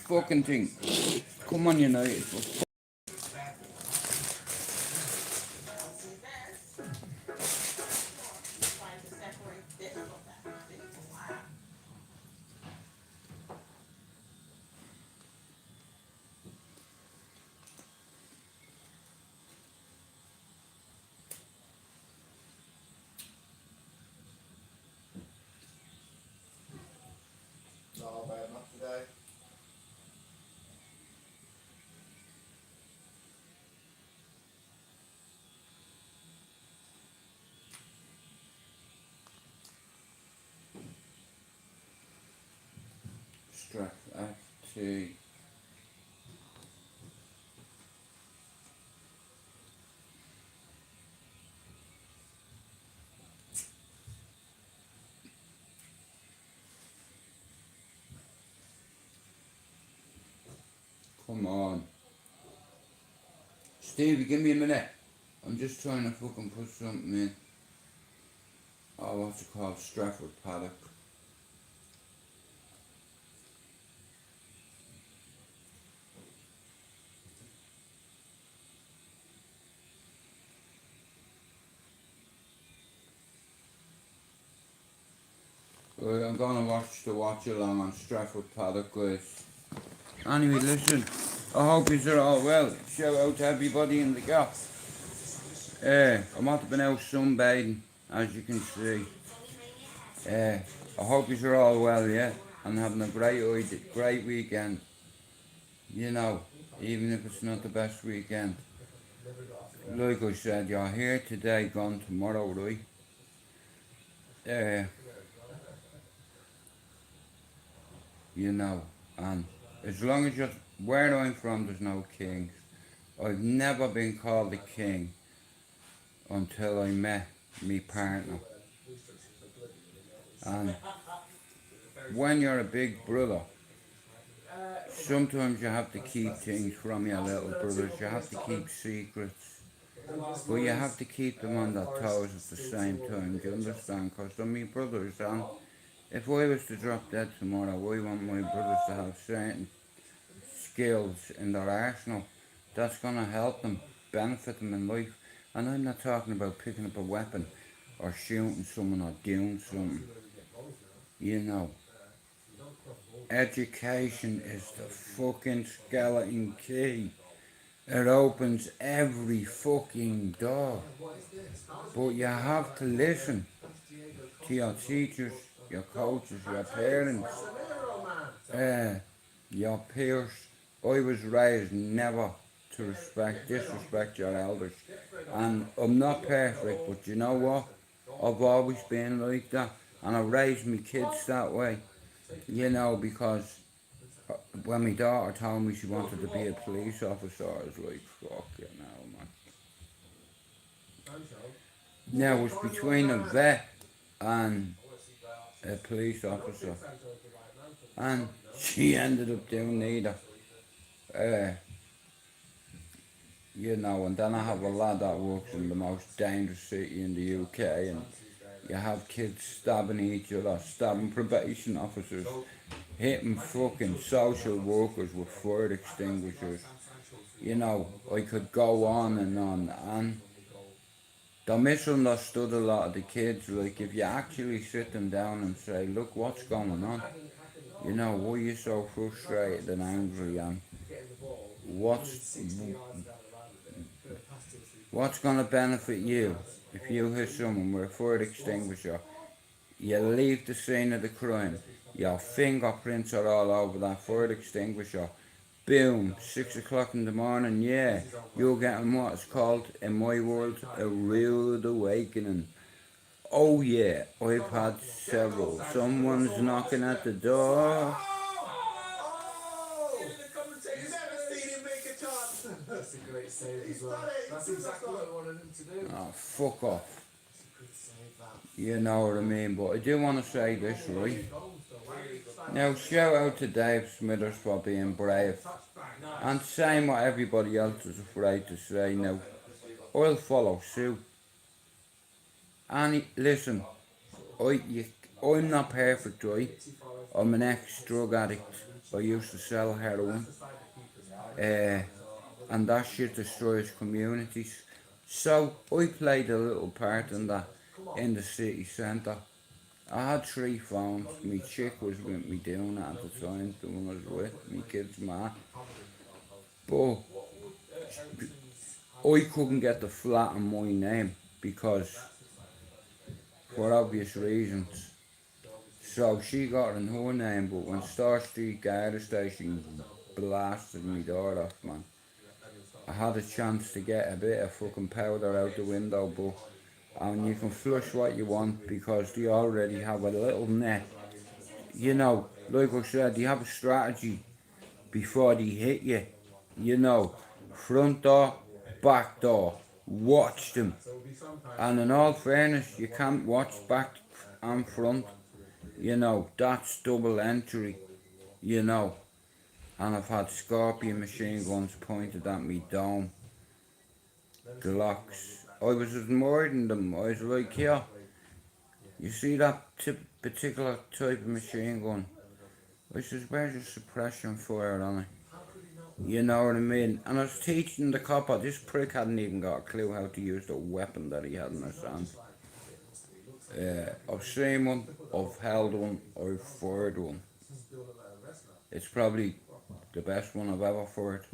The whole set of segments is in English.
Fucking thing. Come on, United. No, babe, not today. Straight. Come on. Stevie, give me a minute. I'm just trying to fucking put something in. Oh, what's it called? Stratford paddock. Right, I'm gonna watch the watch along on Stratford paddock, guys. Anyway, listen. I hope you're all well. Shout out to everybody in the gap. I'm not been out sunbathing, as you can see. I hope you're all well, yeah, and having a great weekend. You know, even if it's not the best weekend. Like I said, you're here today, gone tomorrow, right? You know, and as long as you're where I'm from, there's no kings. I've never been called a king until I met me partner. And when you're a big brother, sometimes you have to keep things from your little brothers. You have to keep secrets. But you have to keep them on their toes at the same time, do you understand? Because they're my brothers, and if I was to drop dead tomorrow, I want my brothers to have certain skills in their arsenal that's going to help them, benefit them in life. And I'm not talking about picking up a weapon or shooting someone or doing something. You know, education is the fucking skeleton key. It opens every fucking door. But you have to listen to your teachers, your coaches, your parents, your peers. I was raised never to disrespect your elders. And I'm not perfect, but you know what? I've always been like that. And I raised my kids that way. You know, because when my daughter told me she wanted to be a police officer, I was like, fuck you know, man. Now, it was between a vet and a police officer. And she ended up doing neither. You know, and then I have a lad that works in the most dangerous city in the UK, and you have kids stabbing each other, stabbing probation officers, hitting fucking social workers with fire extinguishers. You know, I could go on, and they misunderstood a lot of the kids. Like, if you actually sit them down and say, look, what's going on? You know, why are you so frustrated and angry, and what's going to benefit you if you hit someone with a fire extinguisher? You leave the scene of the crime, your fingerprints are all over that fire extinguisher. Boom, 6 o'clock in the morning, yeah, you're getting what's called, in my world, a rude awakening. Oh yeah, I've had several. Someone's knocking at the door. That's a great save as well. That's exactly what I wanted him to do. Oh, fuck off. It's a good save, that. You know what I mean, but I do want to say this, right? Now, shout out to Dave Smithers for being brave and saying what everybody else is afraid to say. Now, I'll follow suit. And listen, I'm not perfect, right? I'm an ex-drug addict. I used to sell heroin. And that shit destroys communities. So I played a little part in that in the city centre. I had 3 phones. My chick was with me doing it at the time, the one I was with, my kid's man. But I couldn't get the flat in my name because, for obvious reasons. So she got it in her name, but when Star Street Garda Station blasted me door off, man, I had a chance to get a bit of fucking powder out the window, but and you can flush what you want because they already have a little net. You know, like I said, they have a strategy before they hit you. You know, front door, back door. Watch them. And in all fairness, you can't watch back and front. You know, that's double entry. You know, and I've had Scorpion machine guns pointed at me dome. Glocks. I was admiring them. I was like, yeah, you see that particular type of machine gun? I says, where's the suppression fire on it? You know what I mean? And I was teaching the copper, this prick hadn't even got a clue how to use the weapon that he had in his hand. I've seen one, I've held one, I've fired one. It's probably the best one I've ever fired.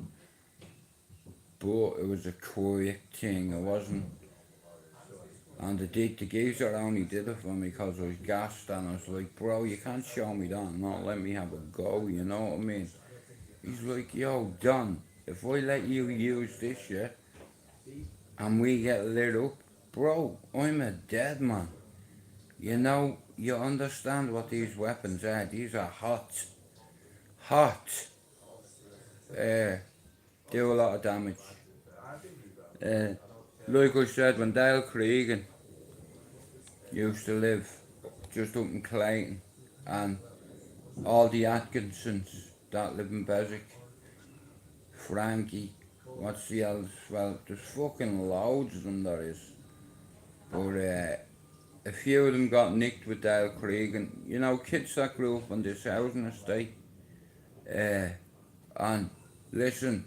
But it was a quick thing, it wasn't. And the geezer only did it for me because I was gassed, and I was like, bro, you can't show me that and not let me have a go, you know what I mean? He's like, yo, Don, if I let you use this shit and we get lit up, bro, I'm a dead man. You know, you understand what these weapons are. These are hot. Do a lot of damage. Like I said, when Dale Cregan used to live just up in Clayton, and all the Atkinsons that live in Beswick, Frankie, what's the else? Well, there's fucking loads of them there is. But a few of them got nicked with Dale Cregan. You know, kids that grew up on this housing estate. And listen,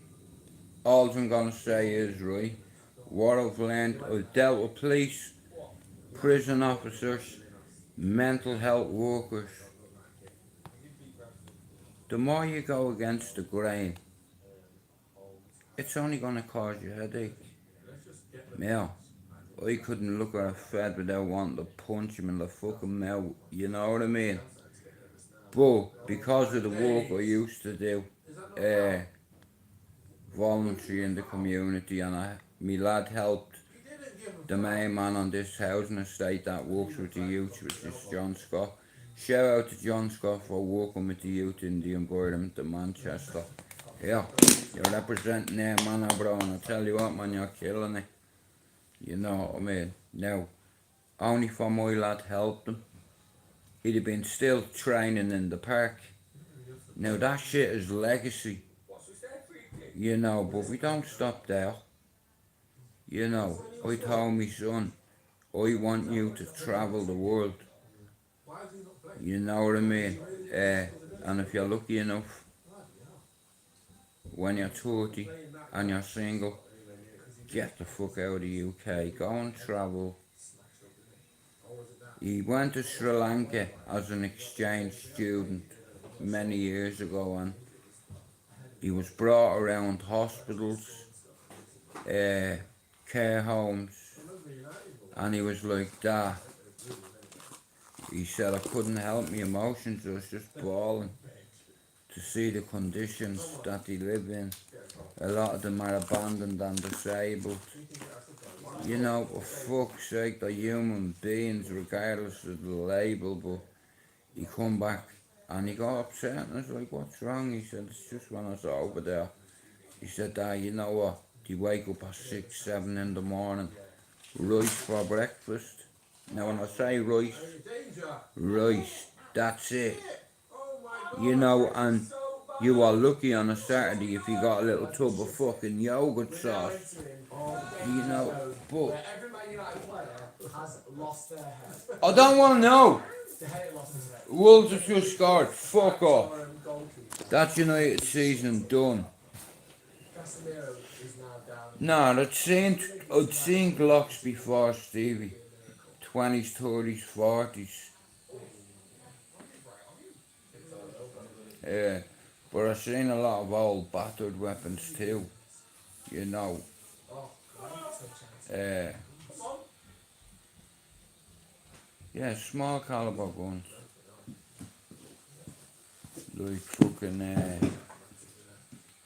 all I'm gonna say is, right, what I've learned, I've dealt with police, prison officers, mental health workers. The more you go against the grain, it's only gonna cause you a headache. Now, I couldn't look at a fed without wanting to punch him in the fucking mouth, you know what I mean? But because of the work I used to do, voluntary in the community, and me lad helped the main man on this housing estate that works with the youth, which is John Scott. Shout out to John Scott for working with the youth in the environment of Manchester. Yeah, you're representing there, man, bro, and I tell you what, man, you're killing it. You know what I mean? Now, only for my lad helped him, he'd have been still training in the park. Now that shit is legacy. You know, but we don't stop there. You know, I told me son, I want you to travel the world. You know what I mean? And if you're lucky enough, when you're 30 and you're single, get the fuck out of the UK, go and travel. He went to Sri Lanka as an exchange student many years ago, and he was brought around hospitals, care homes, and he was like that. He said, I couldn't help my emotions, I was just bawling to see the conditions that they live in. A lot of them are abandoned and disabled. You know, for fuck's sake, they're human beings regardless of the label. But he come back and he got upset, and I was like, what's wrong? He said, it's just when I was over there. He said, you know what, they wake up at 6, 7 in the morning, rice for breakfast. Now when I say rice, that's it. You know, and you are lucky on a Saturday if you got a little tub of fucking yogurt sauce. You know, but I don't want to know. It's a hate loss, isn't it? Wolves have just scored. Fuck off. Goalkeeper. That United season done. Casemiro is now down. No, I'd seen Glocks before, Stevie. 20s, 30s, 40s. Yeah, but I've seen a lot of old battered weapons too. You know. Yeah, small caliber guns. Like fucking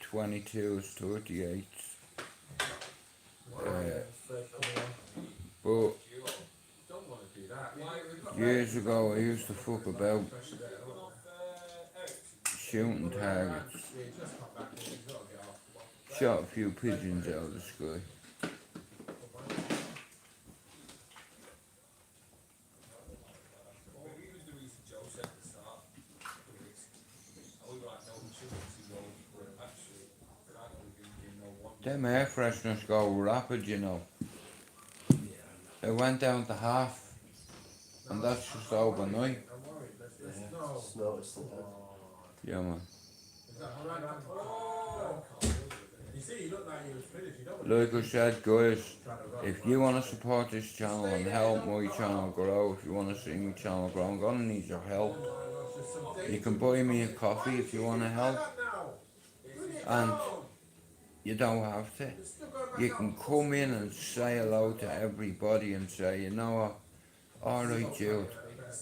22s, 38s. But years ago I used to fuck about shooting targets. Shot a few pigeons out of the sky. Them air fresheners go rapid, you know. It went down to half, and that's just overnight. Yeah, man. Like I said, guys, if you want to support this channel and help my channel grow, if you want to see my channel grow, I'm gonna need your help. You can buy me a coffee if you want to help, and you don't have to. You can come in and say hello to everybody and say, you know what, alright Jude,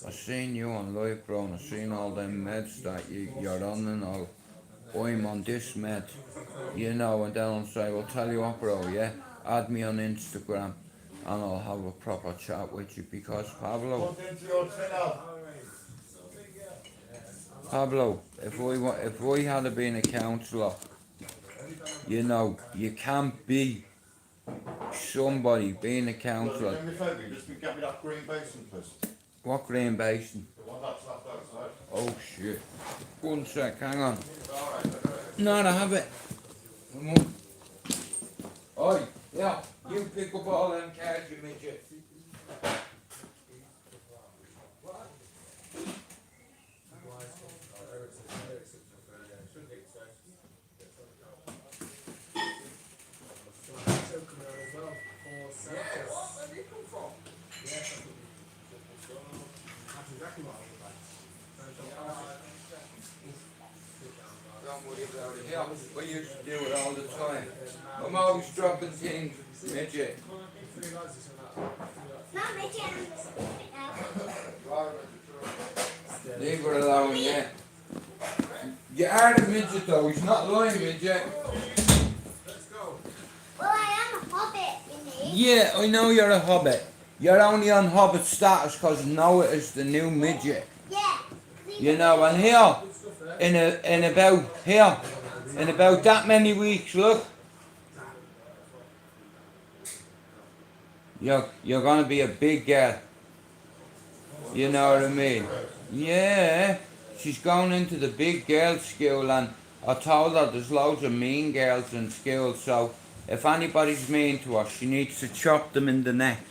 I seen you on live, bro, and I seen all them meds that you're on and all. I'm on this med, you know, and then I'll say, well, tell you what, bro, yeah, add me on Instagram and I'll have a proper chat with you, because Pablo, if I had been a counsellor, you know, you can't be somebody being a counsellor. Just get me that green basin, please. What green basin? The one that's left outside. Oh shit. 1 sec, hang on. No, I have it. Come on. Oi, yeah, you pick up all them cards, you midget. Don't worry about it. Yeah, we used to do it all the time. I'm always dropping things, midget. Leave her alone, yeah. You are the midget though, he's not lying, midget. Well, I am a hobbit, you need. Yeah, I know you're a hobbit. You're only on hobbit status because Noah is the new midget. Yeah. You know, and here, in about that many weeks, look, you're gonna be a big girl. You know what I mean? Yeah, she's going into the big girls' school, and I told her there's loads of mean girls in school, so if anybody's mean to her, she needs to chop them in the neck.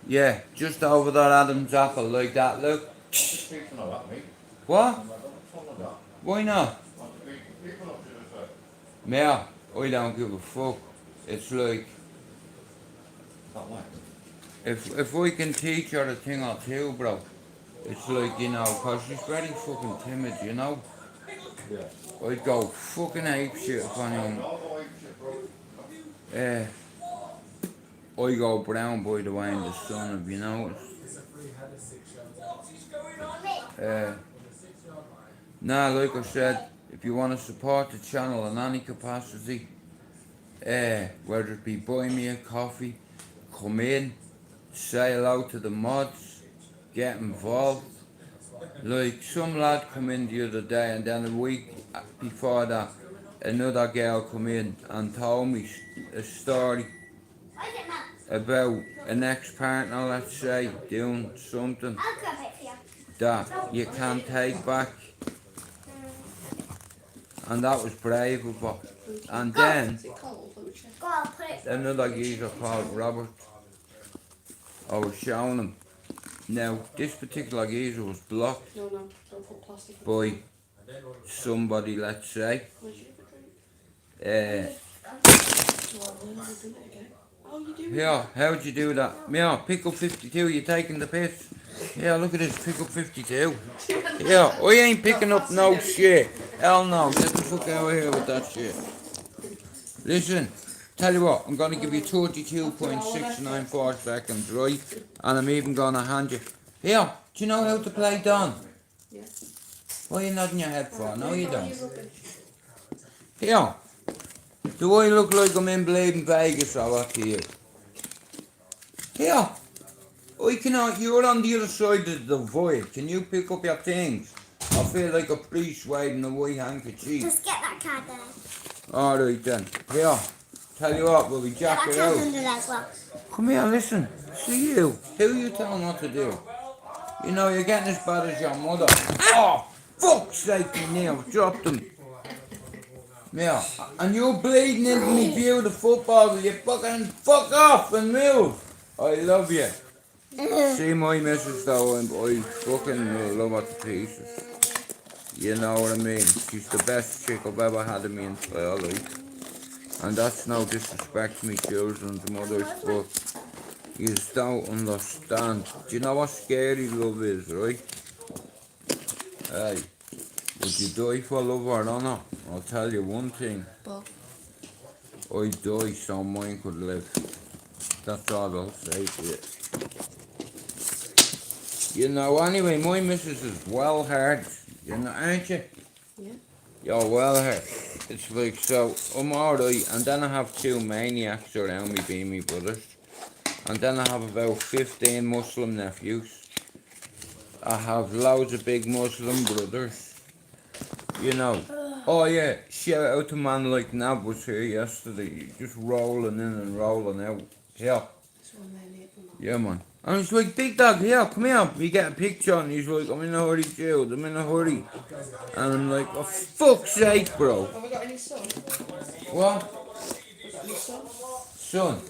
Yeah, just over that Adam's apple, like that, look. Speaking of that, mate. What? I'm not fond of that. Why not? Want to beat people up to the side. Yeah, I don't give a fuck. It's like, That way. if we can teach her a thing or two, bro, it's like, you know, cause she's very fucking timid, you know. Yeah. I'd go fucking ape shit if anyone. All the way shit, bro. I go brown by the way in the sun, have you noticed? Nah, like I said, if you want to support the channel in any capacity, whether it be buy me a coffee, come in, say hello to the mods, get involved. Like some lad come in the other day, and then a week before that, another girl come in and told me a story about an ex-partner, let's say, doing something I'll grab it for you. that you can't take back. And that was brave of her. And then Go, I'll put it. another geezer called Robert, I was showing him Now, this particular geezer was blocked No, don't put plastic in by somebody, let's say. Where'd you have a drink? Uh, Well, then we've done it again. How you doing? yeah, how'd you do that? Yeah, pick up 52, you taking the piss? Yeah, look at this, pick up 52. Yeah, I ain't picking up no shit. Hell no, get the fuck out of here with that shit. Listen, tell you what, I'm gonna give you 32.694 seconds, right? And I'm even gonna hand you. Here, do you know how to play Don? Yeah. What are you nodding your head for? No, you don't. You're rubbish. Here, do I look like I'm in bleeding Vegas or what to you? Here, I cannot, you're on the other side of the void. Can you pick up your things? I feel like a priest waving a white handkerchief. Just get that card there. Alright then. Here, tell you what, will we Get jack that it card out? under there as well. Come here, listen. See you. Who you telling what to do? You know, you're getting as bad as your mother. Oh, fuck's sake, me nails. Dropped them. Yeah, and you're bleeding into me view of the football. Will you fucking fuck off and move? I love you. See my missus though, and I fucking love her to pieces. You know what I mean? She's the best chick I've ever had in my entire life. And that's no disrespect to me children's mothers, but you don't understand. Do you know what scary love is, right? Hey, would you die for love or not? I'll tell you one thing. But I'd die so mine could live. That's all I'll say to you. You know, anyway, my missus is well hard. You know, aren't you? yeah. You're well hard. It's like, so, I'm alright, and then I have two maniacs around me being me brothers. And then I have about 15 Muslim nephews. I have loads of big Muslim brothers. You know. Oh yeah, shout out to man like Nab was here yesterday, just rolling in and rolling out. Yeah, This one there, mate. yeah man. And he's like, big dog, here, come here. We get a picture and he's like, I'm in a hurry, Jude, I'm in a hurry. And I'm like, oh fuck's sake, bro. Have we got any sun? What? Have we got any sun? Son?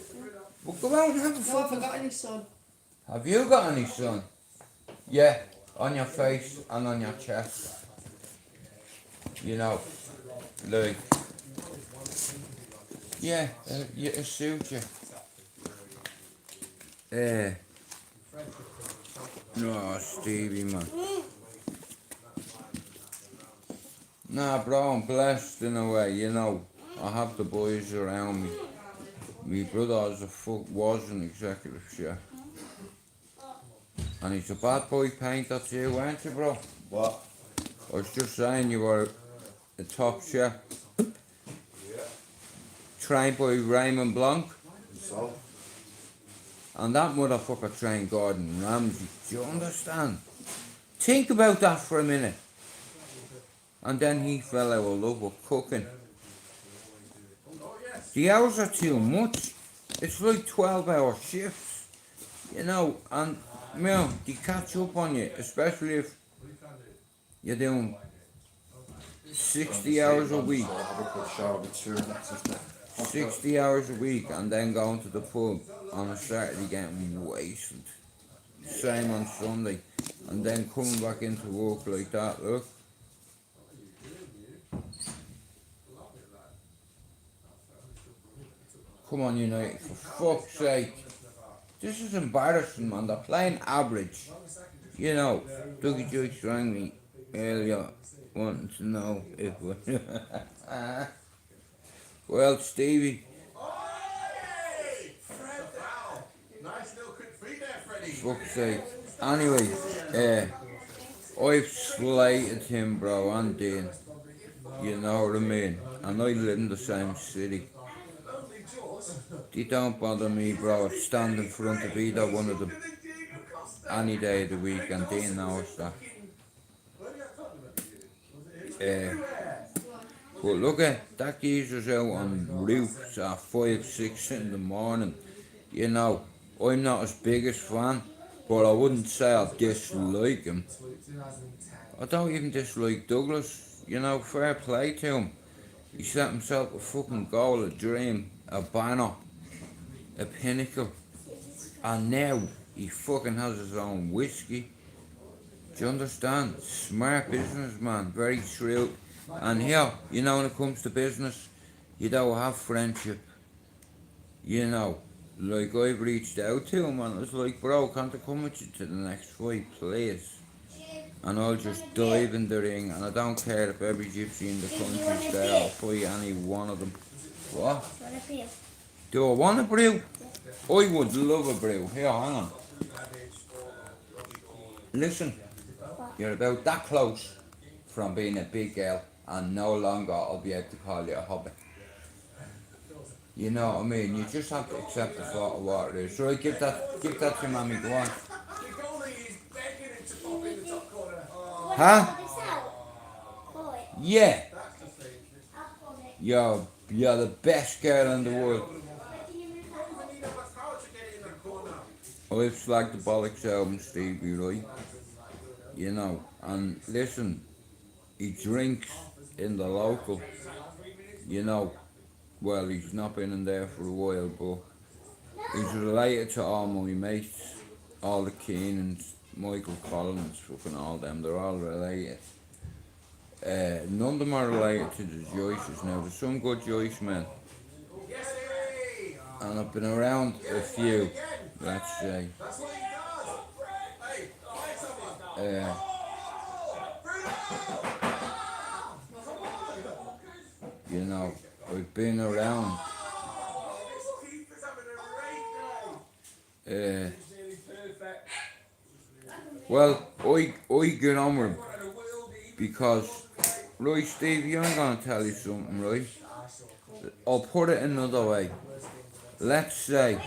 Well, go out and have a No, have fucking... we got any sun? Have you got any, son? Yeah, on your face and on your chest. You know, like, yeah, it suits you. No, Stevie, man. Nah, bro, I'm blessed in a way, you know. I have the boys around me. My brother was an executive chef. And he's a bad boy painter too, weren't you, bro? What? I was just saying you were a top chef. Yeah. Trained by Raymond Blanc. So? And that motherfucker trained Gordon Ramsay. Do you understand? Think about that for a minute. And then he fell out of love with cooking. The hours are too much. It's like 12-hour shifts. You know, and you know, they catch up on you, especially if you're doing 60 hours a week. So have a good shower with two that's just 60 hours a week and then going to the pub on a Saturday getting wasted. Same on Sunday. And then coming back into work like that, look. Come on, United, for fuck's sake. This is embarrassing, man. They're playing average. You know, Dougie Joyce rang me earlier wanting to know if we... Well, Stevie, Hey! Fred! Wow! Nice little quick feed there, Freddie. fuck's sake. Anyway, I've slated him, bro, and Dean. You know what I mean? And I live in the same city. They don't bother me, bro. I stand in front of either one of them any day of the week, and Dean knows that. But look at that geezer's out on roofs at 5, 6 in the morning. You know, I'm not his biggest fan, but I wouldn't say I dislike him. I don't even dislike Douglas. You know, fair play to him. He set himself a fucking goal, a dream, a banner, a pinnacle. And now He fucking has his own whiskey. Do you understand? Smart businessman, very shrewd. And here, you know, when it comes to business, you don't have friendship. You know, like I've reached out to him and it's like, bro, can't I come with you to the next fight, please? And I'll just dive in the ring, and I don't care if every gypsy in the country's there, I'll fight any one of them. What? Do I want a brew? I would love a brew. Here, hang on. Listen, you're about that close from being a big girl, and no longer I'll be able to call you a hobbit. You know what I mean? You just have to accept the thought of what it is. So give that to mommy, go on. Huh? Yeah. You're the best girl in the world. I've slagged the bollocks out of Stevie, right? You know, and listen, he drinks in the local, you know. Well, he's not been in there for a while, but he's related to all my mates, all the Keenans, Michael Collins, fucking all them, they're all related. None of them are related to the Joyces. Now, there's some good Joyce men, and I've been around a few, let's say. You know, I've been around well, I get on with him because, right, Stevie, I'm gonna tell you something, right? I'll put it another way. Let's say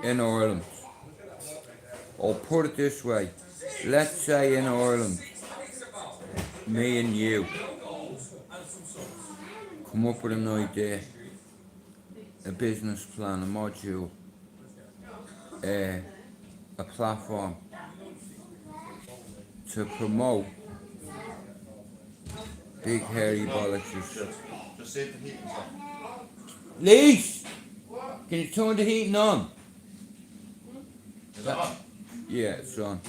in Ireland, I'll put it this way. Let's say in Ireland, me and you come up with an idea, a business plan, a module, a platform to promote big hairy bollocks. Just save the heat and stuff. Leash! Can you turn the heating on? Is it on? Yeah, it's on.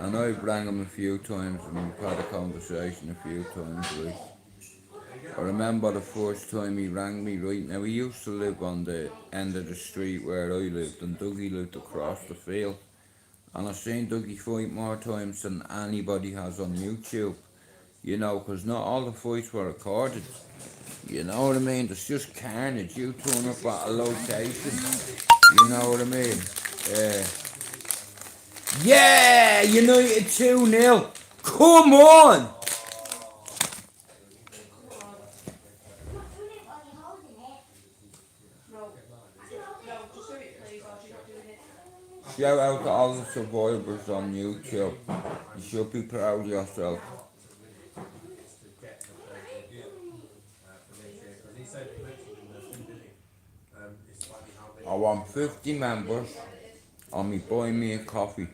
And I've rang him a few times and we've had a conversation a few times, right? I remember the first time he rang me, right? Now, he used to live on the end of the street where I lived, and Dougie lived across the field. And I've seen Dougie fight more times than anybody has on YouTube. You know, because not all the fights were recorded. You know what I mean? There's just carnage. You turn up at a location. You know what I mean? Yeah! United 2-0. Come on! Shout out to all the survivors on YouTube. You should be proud of yourself. I want 50 members on me buying me a coffee.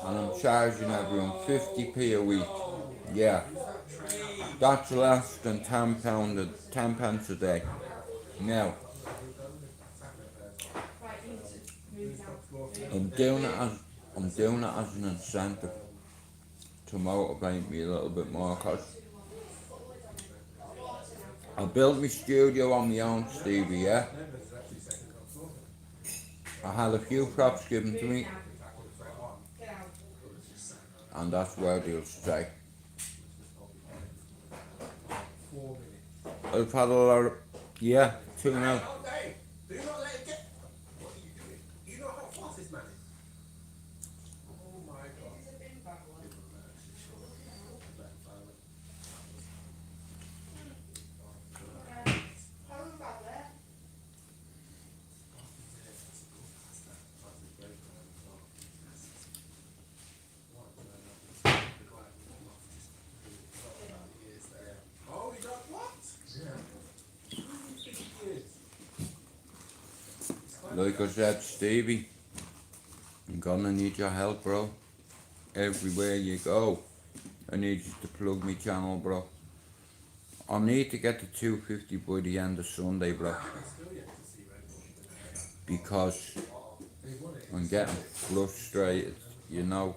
And I'm charging everyone 50p a week. Yeah. That's less than £10 pence a day. Now, I'm doing it as an incentive to motivate me a little bit more, cause I built my studio on my own, Stevie, yeah? I had a few props given to me, and that's where they'll stay. I've had a lot of, yeah, 2 now. Do not let it get. What are you doing? You know how fast this man is? Oh my god. Oh, you got what? Like I said, Stevie, I'm gonna need your help, bro. Everywhere you go, I need you to plug me channel, bro. I need to get to 250 by the end of Sunday, bro. because I'm getting frustrated, you know.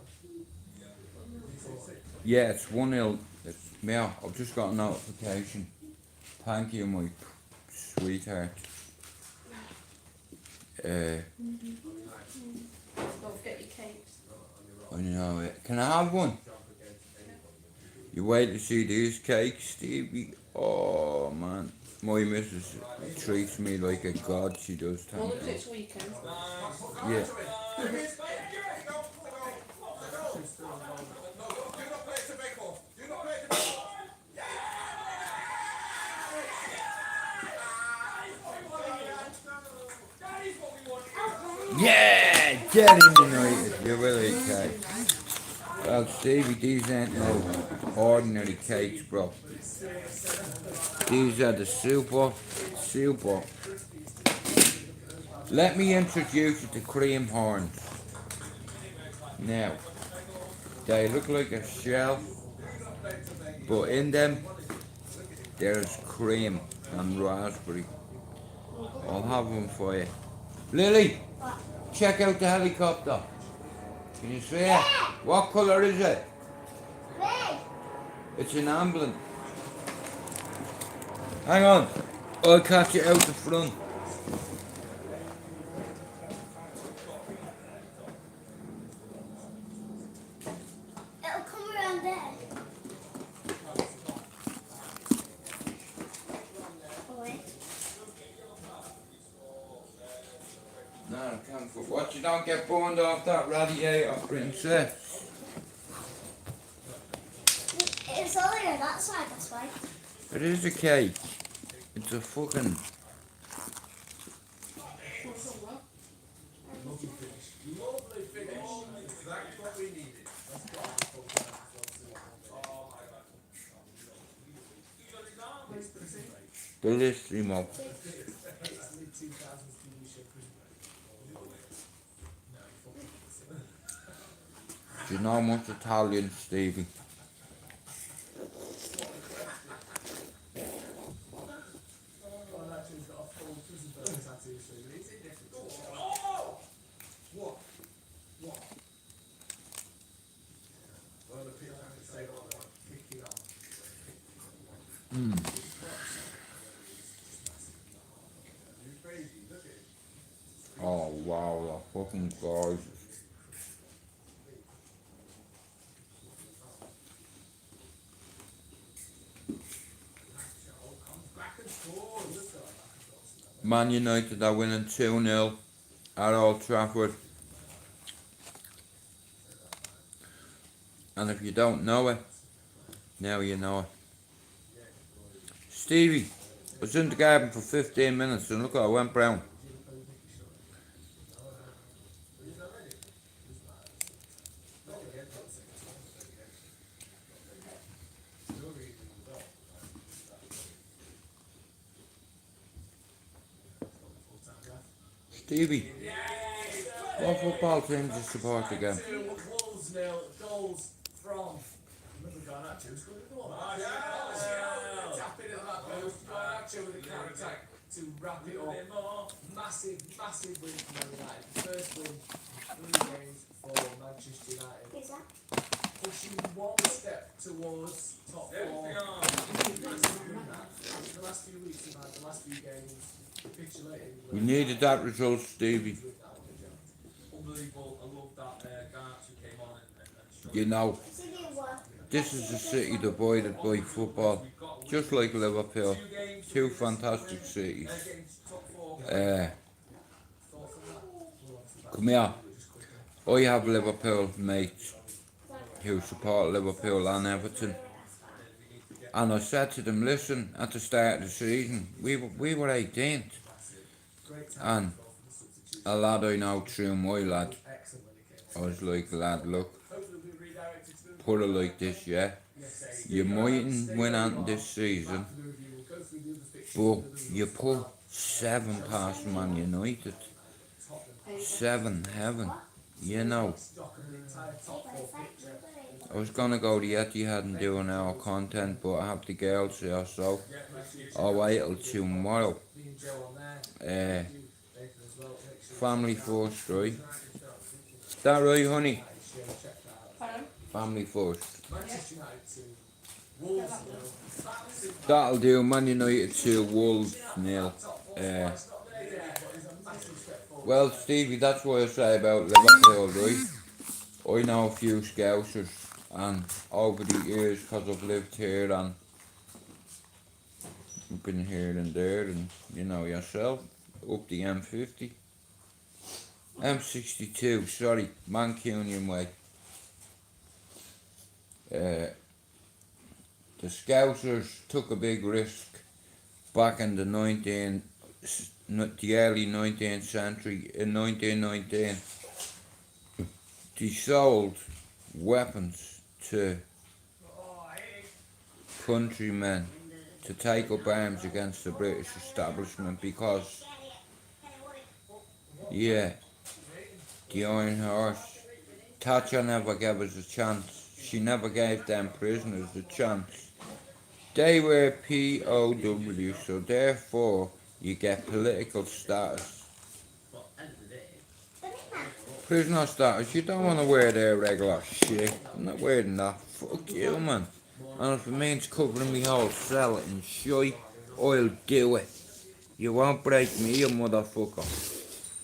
Yeah, it's 1-0. It's me. I've just got a notification. Thank you, my sweetheart. Don't forget your cakes. I know it. Can I have one? You wait to see these cakes, Stevie. Oh man, my missus treats me like a god. She does. Well, Thank look, you. it's weekend. Yeah. Yeah, get in United. You're really okay. Well, Stevie, these ain't no ordinary cakes, bro. These are the super. Let me introduce you to cream horns. Now, they look like a shell, but in them there's cream and raspberry. I'll have one for you. Lily, check out the helicopter. Can you see it? What colour is it? Red. It's an ambulance. Hang on, I'll catch it out the front. It'll come around there. Boy. No, I can't. Watch you don't get burned off that radiator, princess. It's earlier that side, that's why. It is a cake. It's a fucking. Lovely finish. Exactly what we needed. Bellissimo. Do you know much Italian, Stevie? Oh wow, they're fucking gorgeous. Man United are winning 2-0 at Old Trafford. And if you don't know it, now you know it. Stevie, I was in the garden for 15 minutes and look, I went brown. Stevie, what football team do you support again? Wolves nil, goals from. Remember Garnacho scored the goal. Tap into that boost. Garnacho with a counter attack to wrap it up. Massive win for Man United. First win, 3 games for Manchester United. Is that? Pushing one step towards top 4. The last few weeks we've had, the last few games, capitulating. We needed that result, Stevie. Unbelievable. I love that Garnacho came on and You know, It's a new one. this is a city divided by football, just like Liverpool. 2 fantastic cities. Come here. I have Liverpool mates who support Liverpool and Everton. And I said to them, listen, at the start of the season, we were 18th. And a lad I know through my lad, I was like, lad, look, put it like this, yeah? You mightn't win out this season, but you put 7 past Man United. 7 heaven, you know. I was gonna go to Etihad and doing our content, but I have the girls here, so I'll wait till tomorrow. well. Make sure Family first, right? Is that right, honey? check that out. Pardon? Family first. Manchester United to Wolves nil. That'll do. Man United 2, Wolves 0. It's not there yet, but it's a massive step forward. Well, Stevie, that's what I say about Liverpool, right? I know a few Scousers, and over the years, because I've lived here and been here and there, and you know yourself, up the M50. M62, sorry, Mancunian way. The Scousers took a big risk back in the early 19th century, in 1919. They sold weapons to countrymen to take up arms against the British establishment because, yeah, the Iron Horse, Thatcher never gave us a chance. She never gave them prisoners a chance. They were POW, so therefore you get political status. Prisoner status, you don't want to wear their regular shit. I'm not wearing that. Fuck you, man. And if it means covering me whole cell in shite, I'll do it. You won't break me, you motherfucker.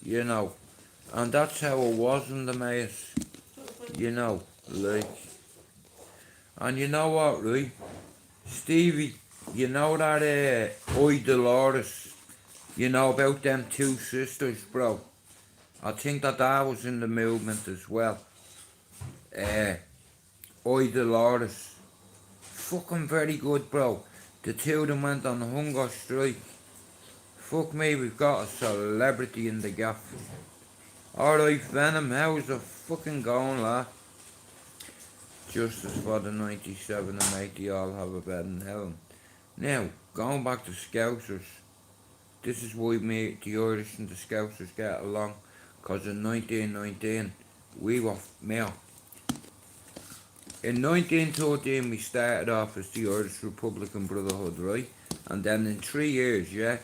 You know. And that's how it was in the maze. You know, like. And you know what, right? Stevie, you know that Oi Dolores, you know about them two sisters, bro? I think that was in the movement as well. Oi Dolores, fucking very good, bro. The two of them went on a hunger strike. Fuck me, we've got a celebrity in the gaff. Alright, Venom, how's the fucking going, lad? Justice for the 97 and 80 all have a bed in heaven. Now, going back to Scousers, this is why me, the Irish and the Scousers get along, because in 1919, we were male. In 1913, we started off as the Irish Republican Brotherhood, right? And then in 3 years, yeah,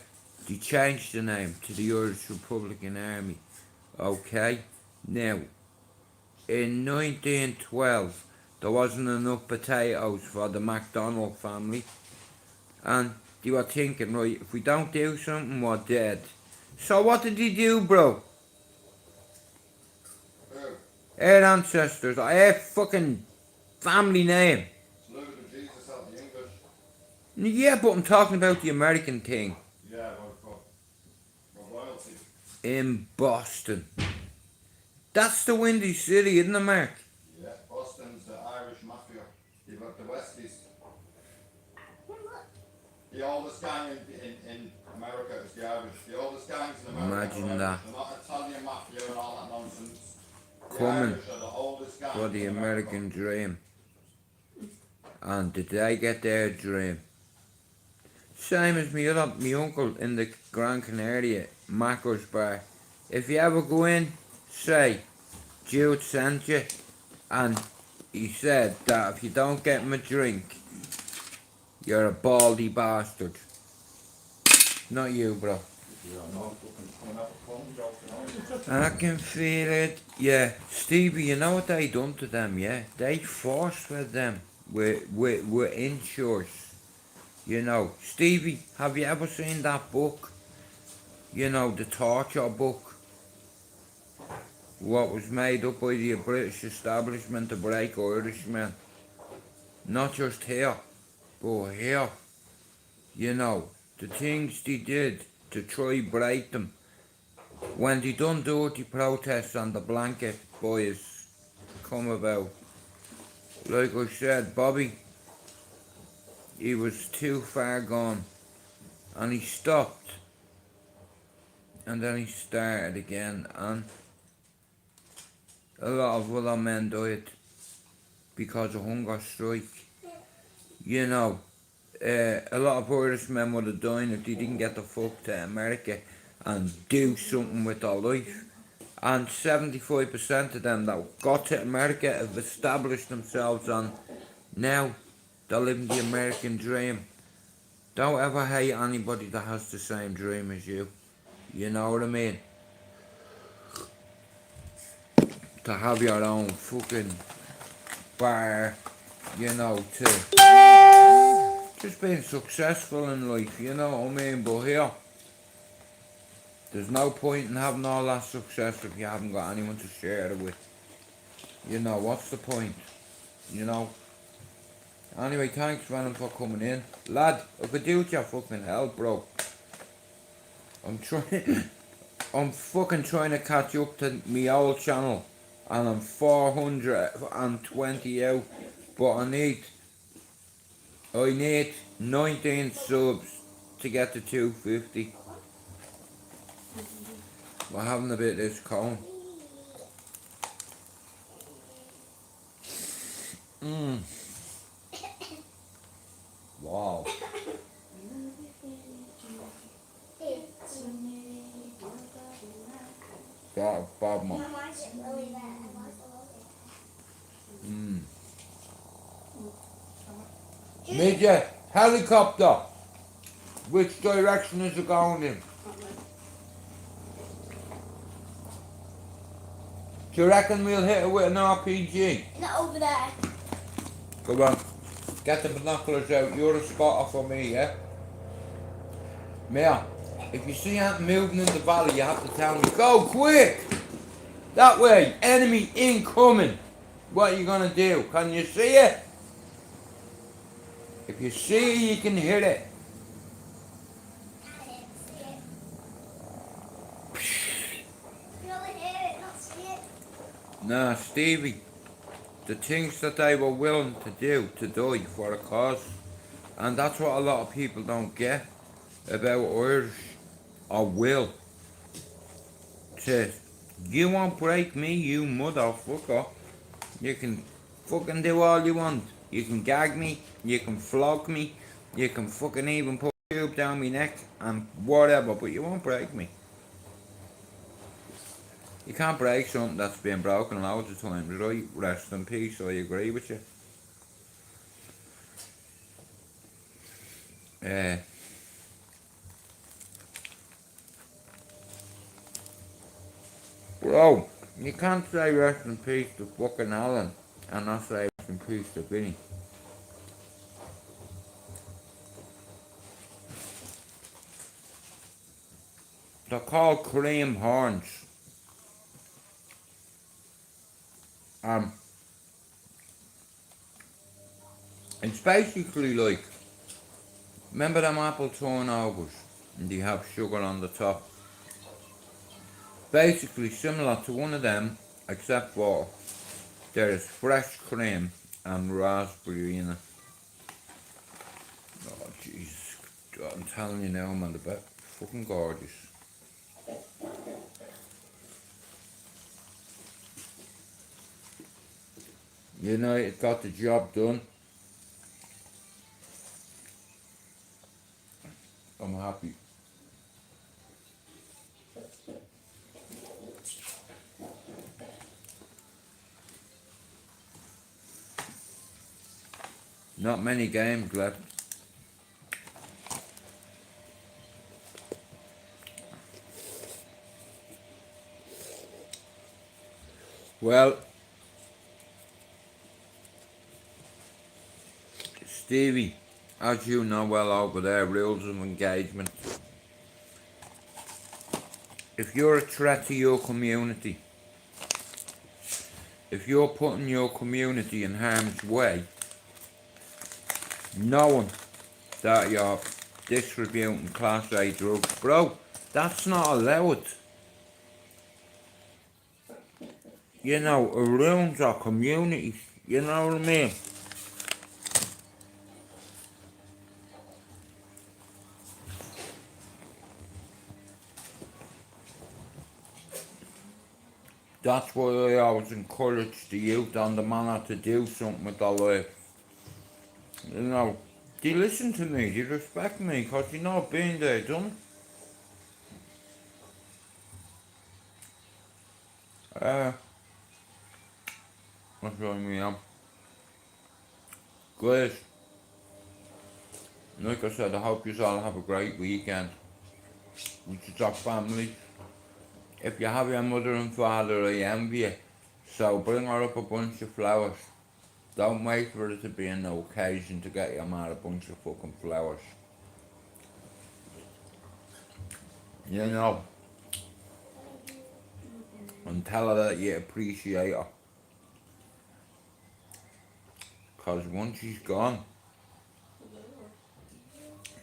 they changed the name to the Irish Republican Army, okay? Now, in 1912, there wasn't enough potatoes for the MacDonald family, and they were thinking, right, if we don't do something, we're dead. So what did they do, bro? Our ancestors, our fucking family name. Yeah, but I'm talking about the American thing. Yeah, for royalty. In Boston. That's the Windy City, isn't it, Mark? Yeah, Boston's the Irish Mafia. You've got the Westies. The oldest gang in America is the Irish. The oldest gangs in America. Imagine that. They're not Italian Mafia and all that nonsense. The Coming Irish are the oldest gang for the in American dream. And did they get their dream? Same as me uncle in the Gran Canaria, Macro's bar. If you ever go in, say, Jude sent you, and he said that if you don't get him a drink, you're a baldy bastard. Not you, bro. I can feel it. Yeah, Stevie, you know what they done to them, yeah? They force-fed them with insures. You know, Stevie, have you ever seen that book? You know, the torture book. What was made up by the British establishment to break Irishmen. Not just here, but here. You know, the things they did to try break them. When they done dirty protests on the blanket boys come about. Like I said, Bobby, he was too far gone, and he stopped, and then he started again, and a lot of other men died because of hunger strike. You know, a lot of Irishmen would have died if they didn't get the fuck to America and do something with their life. And 75% of them that got to America have established themselves, and now they're living the American dream. Don't ever hate anybody that has the same dream as you. You know what I mean? to have your own fucking bar, you know, to just being successful in life, you know what I mean? But here, there's no point in having all that success if you haven't got anyone to share it with. You know, what's the point? You know? Anyway, thanks Venom for coming in. Lad, I could do with your fucking help, bro. I'm trying I'm fucking trying to catch up to my old channel and I'm 420 out. But I need 19 subs to get to 250. We're having a bit of this cone. Wow. That Bob man. Midget, helicopter. Which direction is it going in? Do you reckon we'll hit it with an RPG? Not over there. Come on. Get the binoculars out. You're a spotter for me, yeah? Mia, if you see anything moving in the valley, you have to tell me. Go quick! That way. Enemy incoming. What are you gonna do? Can you see it? If you see it, you can hit it. I didn't see it. You only hear it, not see it. Nah, Stevie. The things that they were willing to do to die for a cause. And that's what a lot of people don't get about Irish or will. To, you won't break me, you motherfucker. You can fucking do all you want. You can gag me, you can flog me, you can fucking even put a tube down my neck and whatever, but you won't break me. You can't break something that's been broken loads of times, right? Rest in peace, I agree with you. Bro, you can't say rest in peace to fucking Alan and not say rest in peace to Vinny. They're called cream horns. It's basically like, remember them apple turnovers and they have sugar on the top? Basically similar to one of them, except for there's fresh cream and raspberry in it. Oh Jesus, I'm telling you now, man, they're fucking gorgeous. You know, it got the job done. I'm happy. Not many games left. Well, Stevie, as you know well over there, rules of engagement. If you're a threat to your community, if you're putting your community in harm's way, knowing that you're distributing Class A drugs, bro, that's not allowed. You know, it ruins our communities, you know what I mean? That's why I always encourage the youth and the manner to do something with their life. You know, they listen to me, they respect me, because you know I've been there, done it. That's what I mean. Guys, like I said, I hope you all have a great weekend with your family. If you have your mother and father, I envy you. So bring her up a bunch of flowers. Don't wait for it to be an occasion to get your man a bunch of fucking flowers. You know. And tell her that you appreciate her. Cause once she's gone,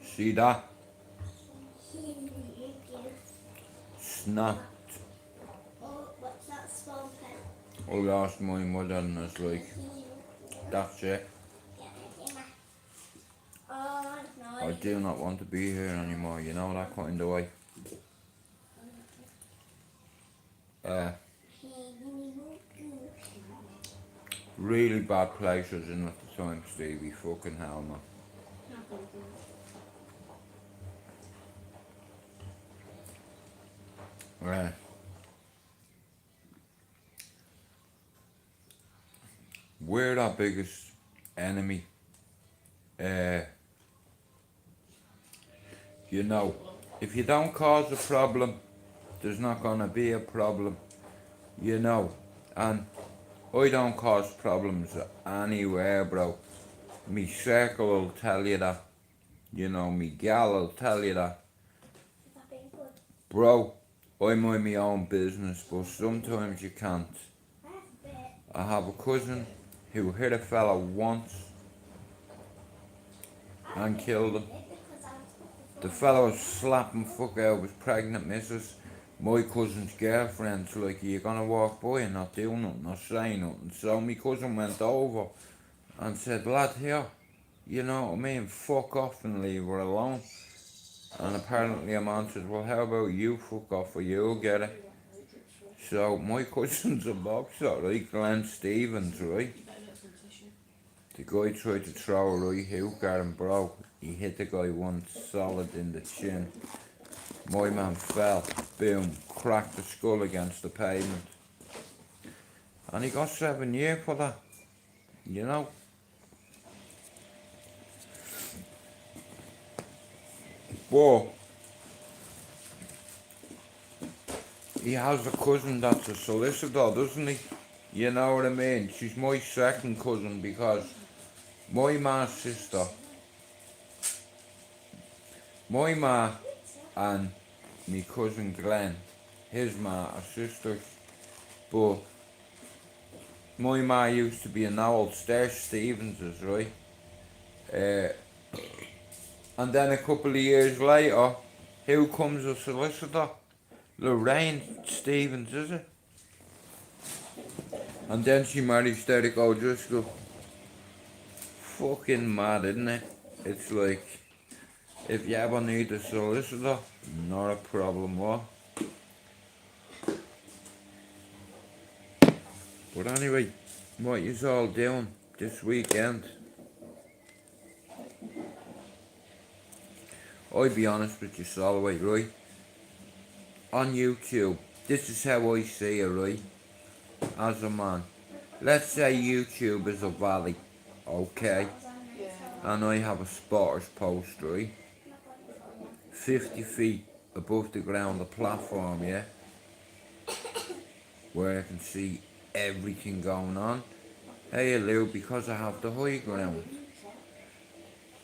see that? Snap. Oh, what's that small pen? I lost my mother and it's like, that's it. Oh, no. I do not want to be here anymore, you know, that kind of way. Really bad places in at the time, Stevie. Fucking hell, man. Right. We're our biggest enemy. You know, if you don't cause a problem, there's not gonna be a problem. You know, and I don't cause problems anywhere, bro. Me circle will tell you that. You know, me gal will tell you that. Bro, I mind my own business, but sometimes you can't. I have a cousin who hit a fella once and killed him. The fella was slapping fuck out of his pregnant missus. My cousin's girlfriend's like, you're gonna walk by and not do nothing, not say nothing. So my cousin went over and said, lad, here, you know what I mean, fuck off and leave her alone. And apparently a man said, well, how about you fuck off or you'll get it. So my cousin's a boxer, right, Glenn Stevens, right. The guy tried to throw a right hook at him, bro. He hit the guy once solid in the chin. My man fell, boom, cracked the skull against the pavement. And he got 7 years for that, you know. But he has a cousin that's a solicitor, doesn't he? You know what I mean? She's my second cousin because my ma's sister, my ma and me cousin Glenn, his ma are sisters. But my ma used to be an old Stevens's, right? And then a couple of years later, who comes a solicitor? Lorraine Stevens, is it? And then she marries Derek O'Driscoll. Fucking mad, isn't it? It's like, if you ever need a solicitor, not a problem, what? But anyway, what you all doing this weekend? I'll be honest with you, Solway, right? On YouTube, this is how I see it, right? As a man. Let's say YouTube is a valley, okay? And I have a spotter's post, right? 50 feet above the ground, the platform, yeah? Where I can see everything going on. Hey Lou, because I have the high ground.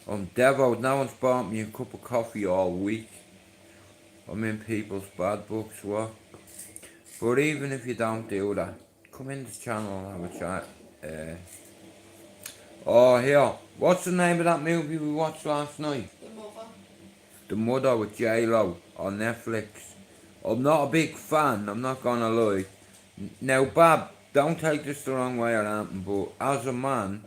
I'm devout, no one's bought me a cup of coffee all week. I'm in people's bad books, what? But even if you don't do that, come in this channel and have a chat. Oh, here, what's the name of that movie we watched last night? The Mother. The Mother with J-Lo on Netflix. I'm not a big fan, I'm not gonna lie. Now, Bab, don't take this the wrong way or anything, but as a man,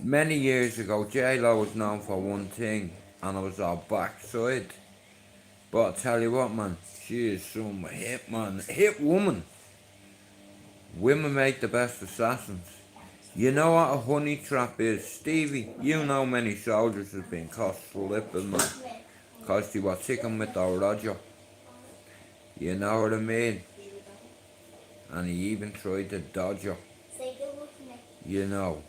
many years ago, J-Lo was known for one thing, and it was her backside. But I tell you what, man, she is some hit, man, hit woman. Women make the best assassins. You know what a honey trap is? Stevie, you know many soldiers have been caught slipping, man, because they were ticking with their Roger. You know what I mean? And he even tried to dodge her. You know.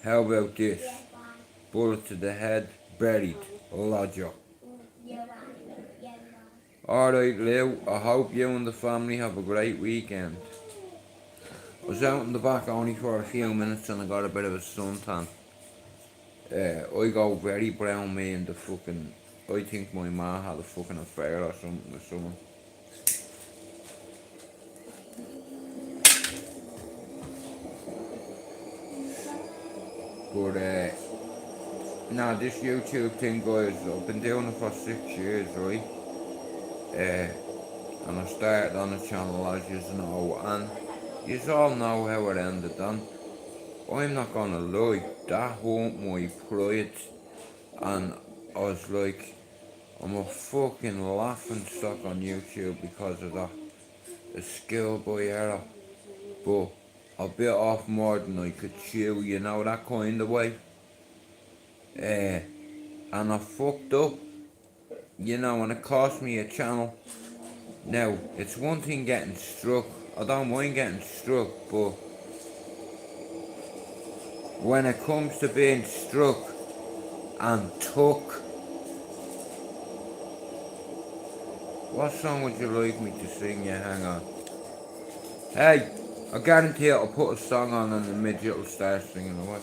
How about this? Bullet to the head, buried, lodger. Alright Lou, I hope you and the family have a great weekend. was out in the back only for a few minutes and I got a bit of a suntan. I go very brown, me, and the fucking. I think my ma had a fucking affair or something with someone. But nah, this YouTube thing, guys, I've been doing it for 6 years, right? And I started on the channel, as you know, and you all know how it ended. And I'm not gonna lie, that hurt my pride, and I was like, I'm a fucking laughing stock on YouTube because of that. A schoolboy error, but I bit off more than I could chew, you know, that kind of way. And I fucked up, you know, and it cost me a channel. Now, it's one thing getting struck, I don't mind getting struck, but when it comes to being struck and took, what song would you like me to sing you? Hang on. Hey, I guarantee I'll put a song on and the midget will start singing away.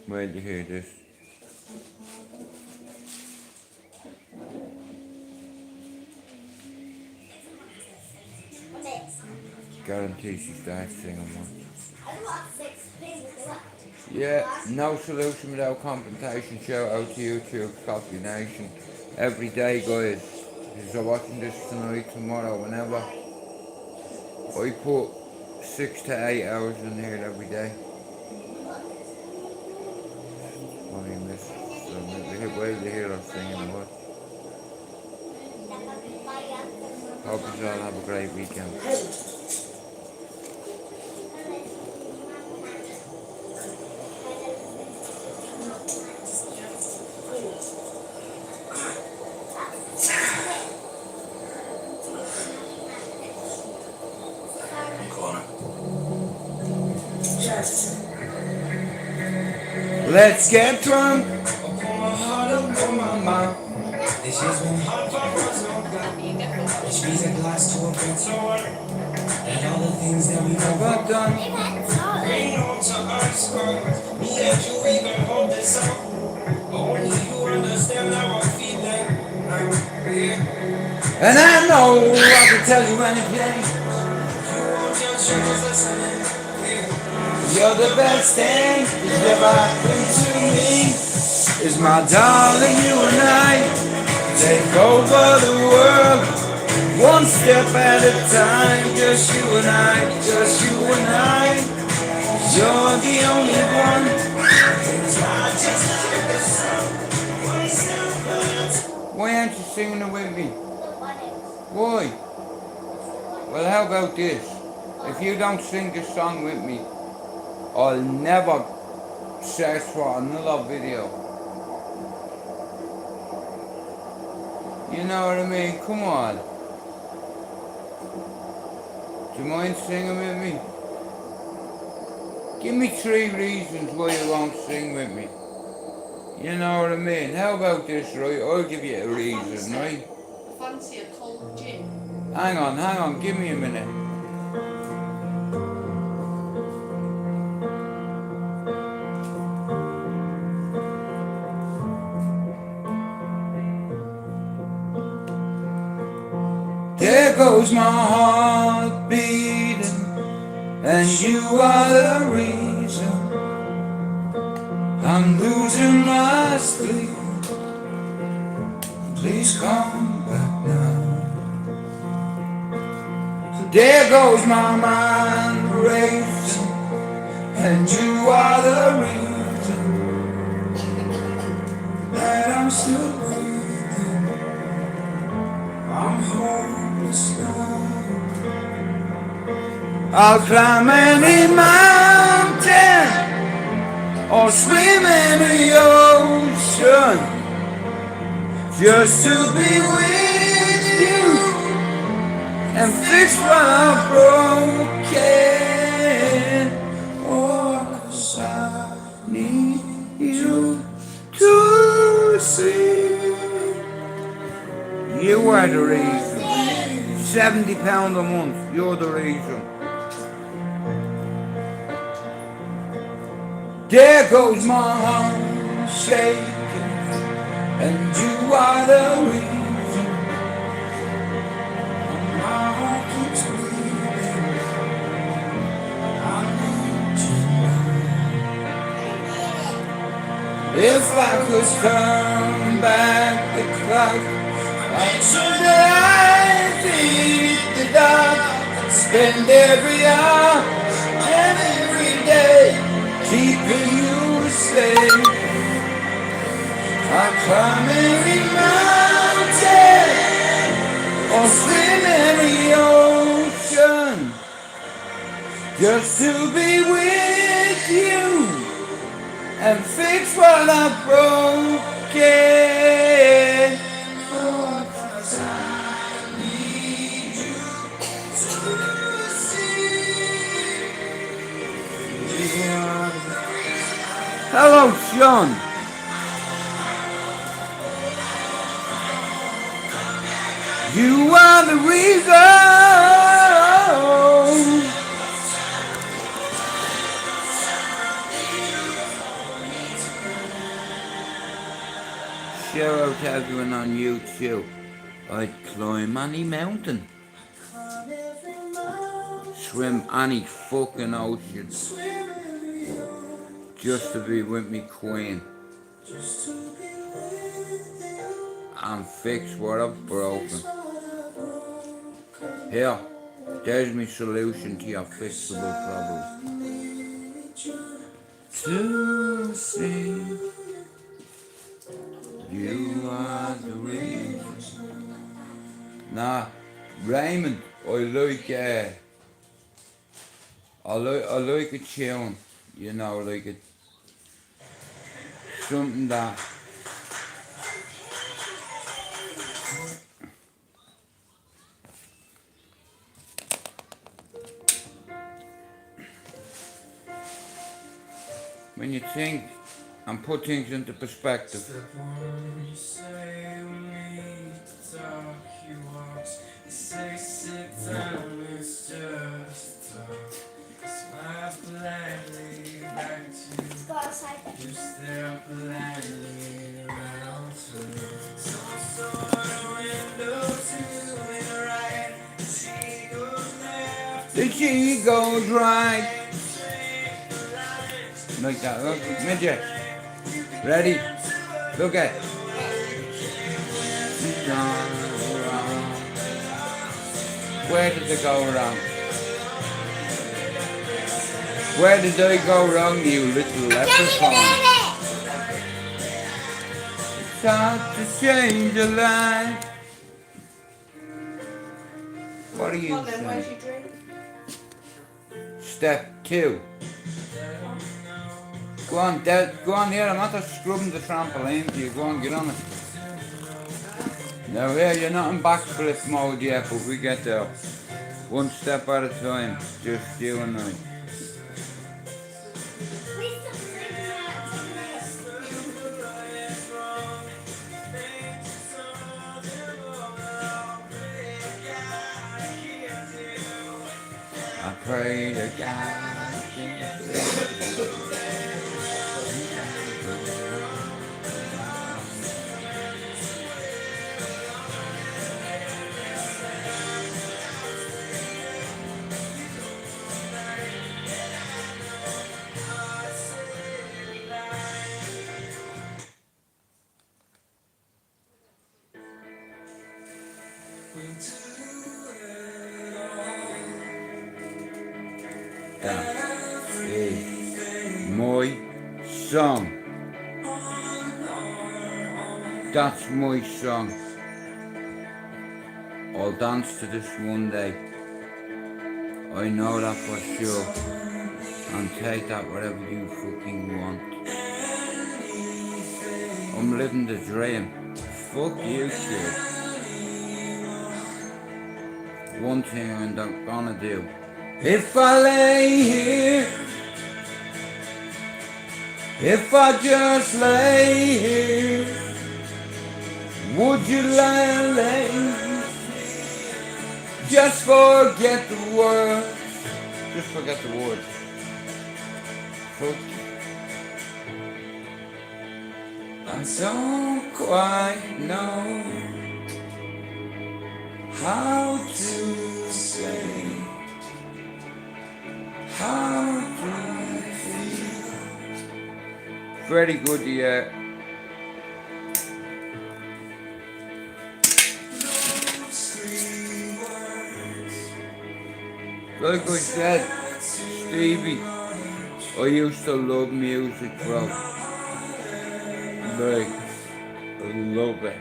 Where'd you hear this? Guarantee she starts singing one. Yeah, no solution without confrontation. Shout out to YouTube, Coffee Nation. Every day, guys. If you're watching this tonight, tomorrow, whenever. I put 6 to 8 hours in here every day. What do you miss? So, wait to hear us singing what? Hope you all have a great weekend. Let's get drunk. This year's been hard for us, oh God. Which means a glass to a pencil. And all the things that we never done. Bring on to us, me and you even hold this up. Only you understand how I'm feeling. And I know I can tell you anything. You won't judge, you was listening. You're the best thing that's ever happened to me. Is my darling, you and I take over the world, one step at a time. Just you and I, just you and I. You're the only one. Why aren't you singing it with me? Why? Well, how about this? If you don't sing this song with me, I'll never search for another video. You know what I mean? Come on. Do you mind singing with me? Give me 3 reasons why you won't sing with me. You know what I mean? How about this, right? I'll give you a reason, right? Fancy a cold gin. Hang on, give me a minute. There goes my heart beating, and you are the reason I'm losing my sleep. Please come back now. There goes my mind racing, and you are the reason that I'm still breathing. I'm hopeless now. I'll climb any mountain or swim in the ocean just to be with you and fix what I'm broken. Oh, 'cause are the reason. £70 a month, you're the reason. There goes my heart shaking, and you are the reason. My heart keeps bleeding. I need you. If I could turn back the clock, I'd sure that I beat the dark, spend every hour and every day keeping you safe. I climb every mountain or swim in the ocean just to be with you and fix what I've broken. Oh, 'cause I need you to see. Hello, Sean. You are the reason. Shout out to everyone on YouTube. I'd climb any mountain, swim any fucking ocean, just to be with me queen and fix what I've broken. Here, there's my solution to your fixable problems. To see you are the reason. Nah, Raymond, I like a tune, you know, like it, something that when you think and put things into perspective. Step one, you say we need to talk. He walks, you say sit down, it's just talk. Smile politely back to you. Got a side. You stare politely around too. Some sort of window to the right. She goes left. The she goes right. Like that, look, midget. Ready? Look at it. Where did it go wrong? Where did I go wrong, you little leprechaun? It's hard to change a life. What are you Well then, where's saying? your drink? Step 2. Go on, Dad, go on here, I'm not scrubbing the trampoline for you, go on, get on it. Now here, you're not in backflip mode yet, but we get there. One step at a time, just you and I. Please stop singing I pray to God. That is my song. That's my song. I'll dance to this one day. I know that for sure. And take that wherever you fucking want. I'm living the dream. Fuck you, kid. One thing I'm not gonna do. If I lay here, if I just lay here, would you lay just forget the words. Just forget the words. I don't quite know how to say how do I feel. Very good, yeah. Like I said, Stevie, I used to love music, bro. Like, I love it.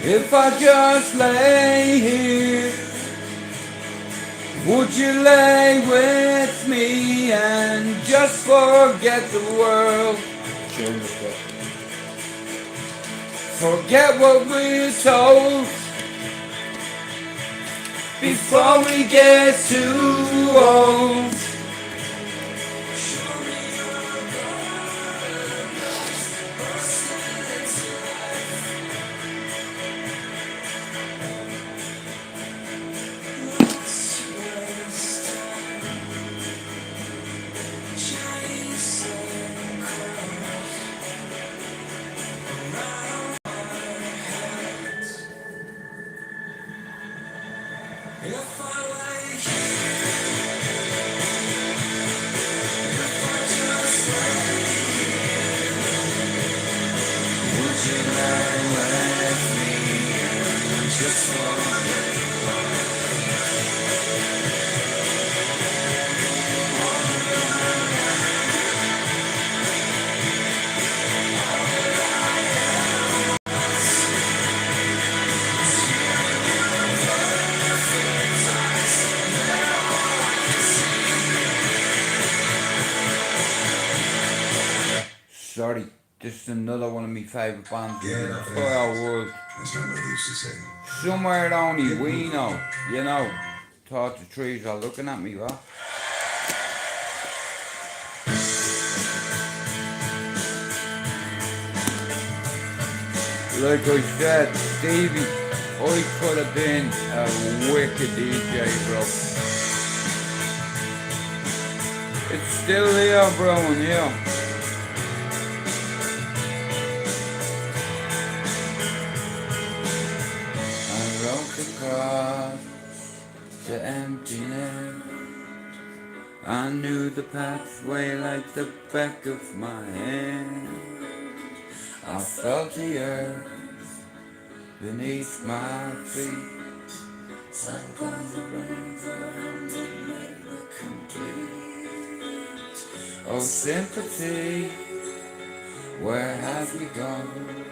If I just lay here, would you lay with me and just forget the world? Forget what we're told before we get too old. Sorry, this is another one of my favourite bands in the entire world. Somewhere only we know, you know. Thought the trees are looking at me, what? Like I said, Stevie, I could have been a wicked DJ, bro. It's still here, bro, and here. Across the emptiness, I knew the pathway like the back of my hand. I felt the earth beneath my feet. Sometimes the rains around me make me complete. Oh sympathy, where have you gone?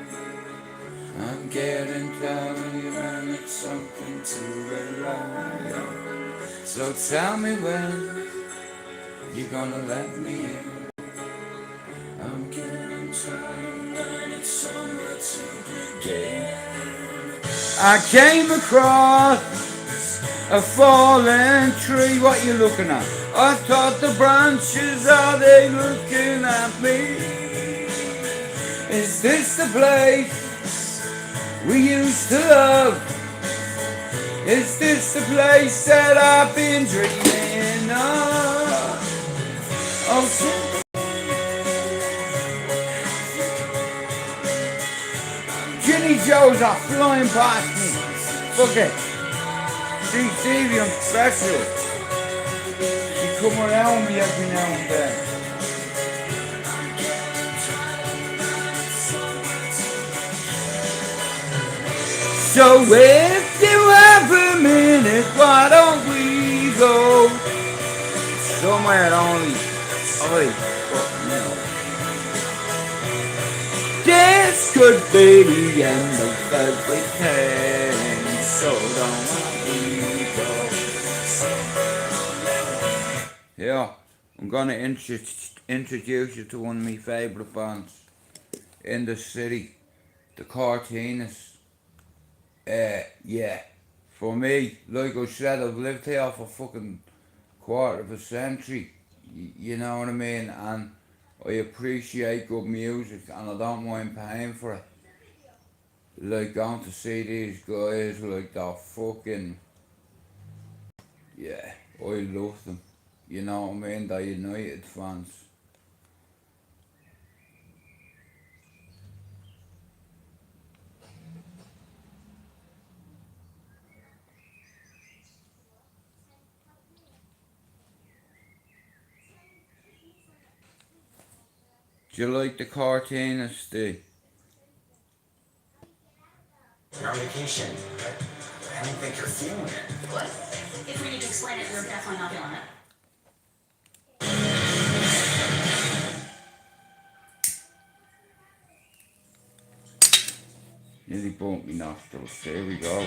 I'm getting tired of you and it's something to rely on. So tell me when you're gonna let me in. I'm getting tired and it's somewhere to begin. I came across a fallen tree. What you looking at? I thought the branches, are they looking at me? Is this the place we used to love? Is this the place that I've been dreaming of? Oh, Ginny Joes are flying past me. Fuck it. See Stevie, I'm special. She come around me every now and then. So if you have a minute, why don't we go somewhere only? This could be the end of everything, so don't we go. Yeah, I'm gonna introduce you to one of my favourite bands in the city, the Carteeners. Yeah, for me, like I said, I've lived here for fucking quarter of a century, you know what I mean, and I appreciate good music and I don't mind paying for it, like going to see these guys, like they're fucking, yeah, I love them. You know what I mean? They're United fans. Do you like the cartoonist, Steve? You're on vacation. I don't think you're feeling it. What? If we need to explain it, you're definitely not feeling it. Nearly burnt me nostrils. Here we go.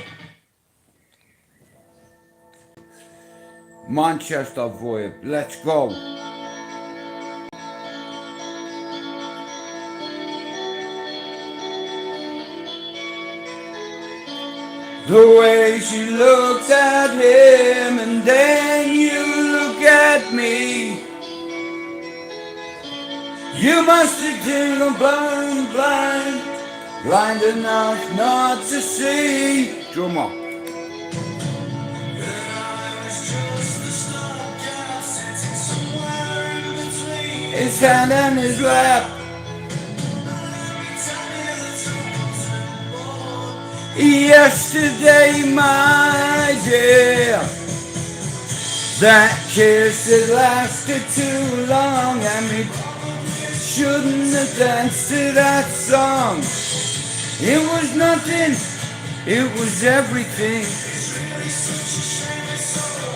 Manchester vibe. Let's go. The way she looked at him and then you look at me. You must have been blind enough not to see. Drummer. His hand on his lap. Yesterday, my dear, that kiss had lasted too long, and we shouldn't have danced to that song. It was nothing, it was everything.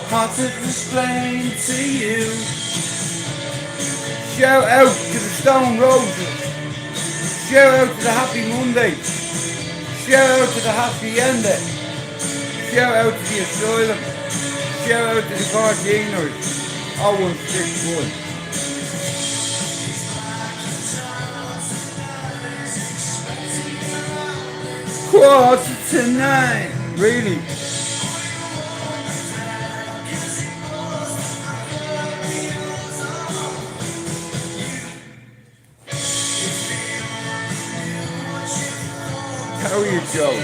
Hard to explain to you. Shout out to the Stone Roses. Shout out to the Happy Monday. Shout out to the Happy Ending. Shout out to the Asylum. Shout out to the Cartooners. 0161. Quarter to 9. Really? How are you, Joe?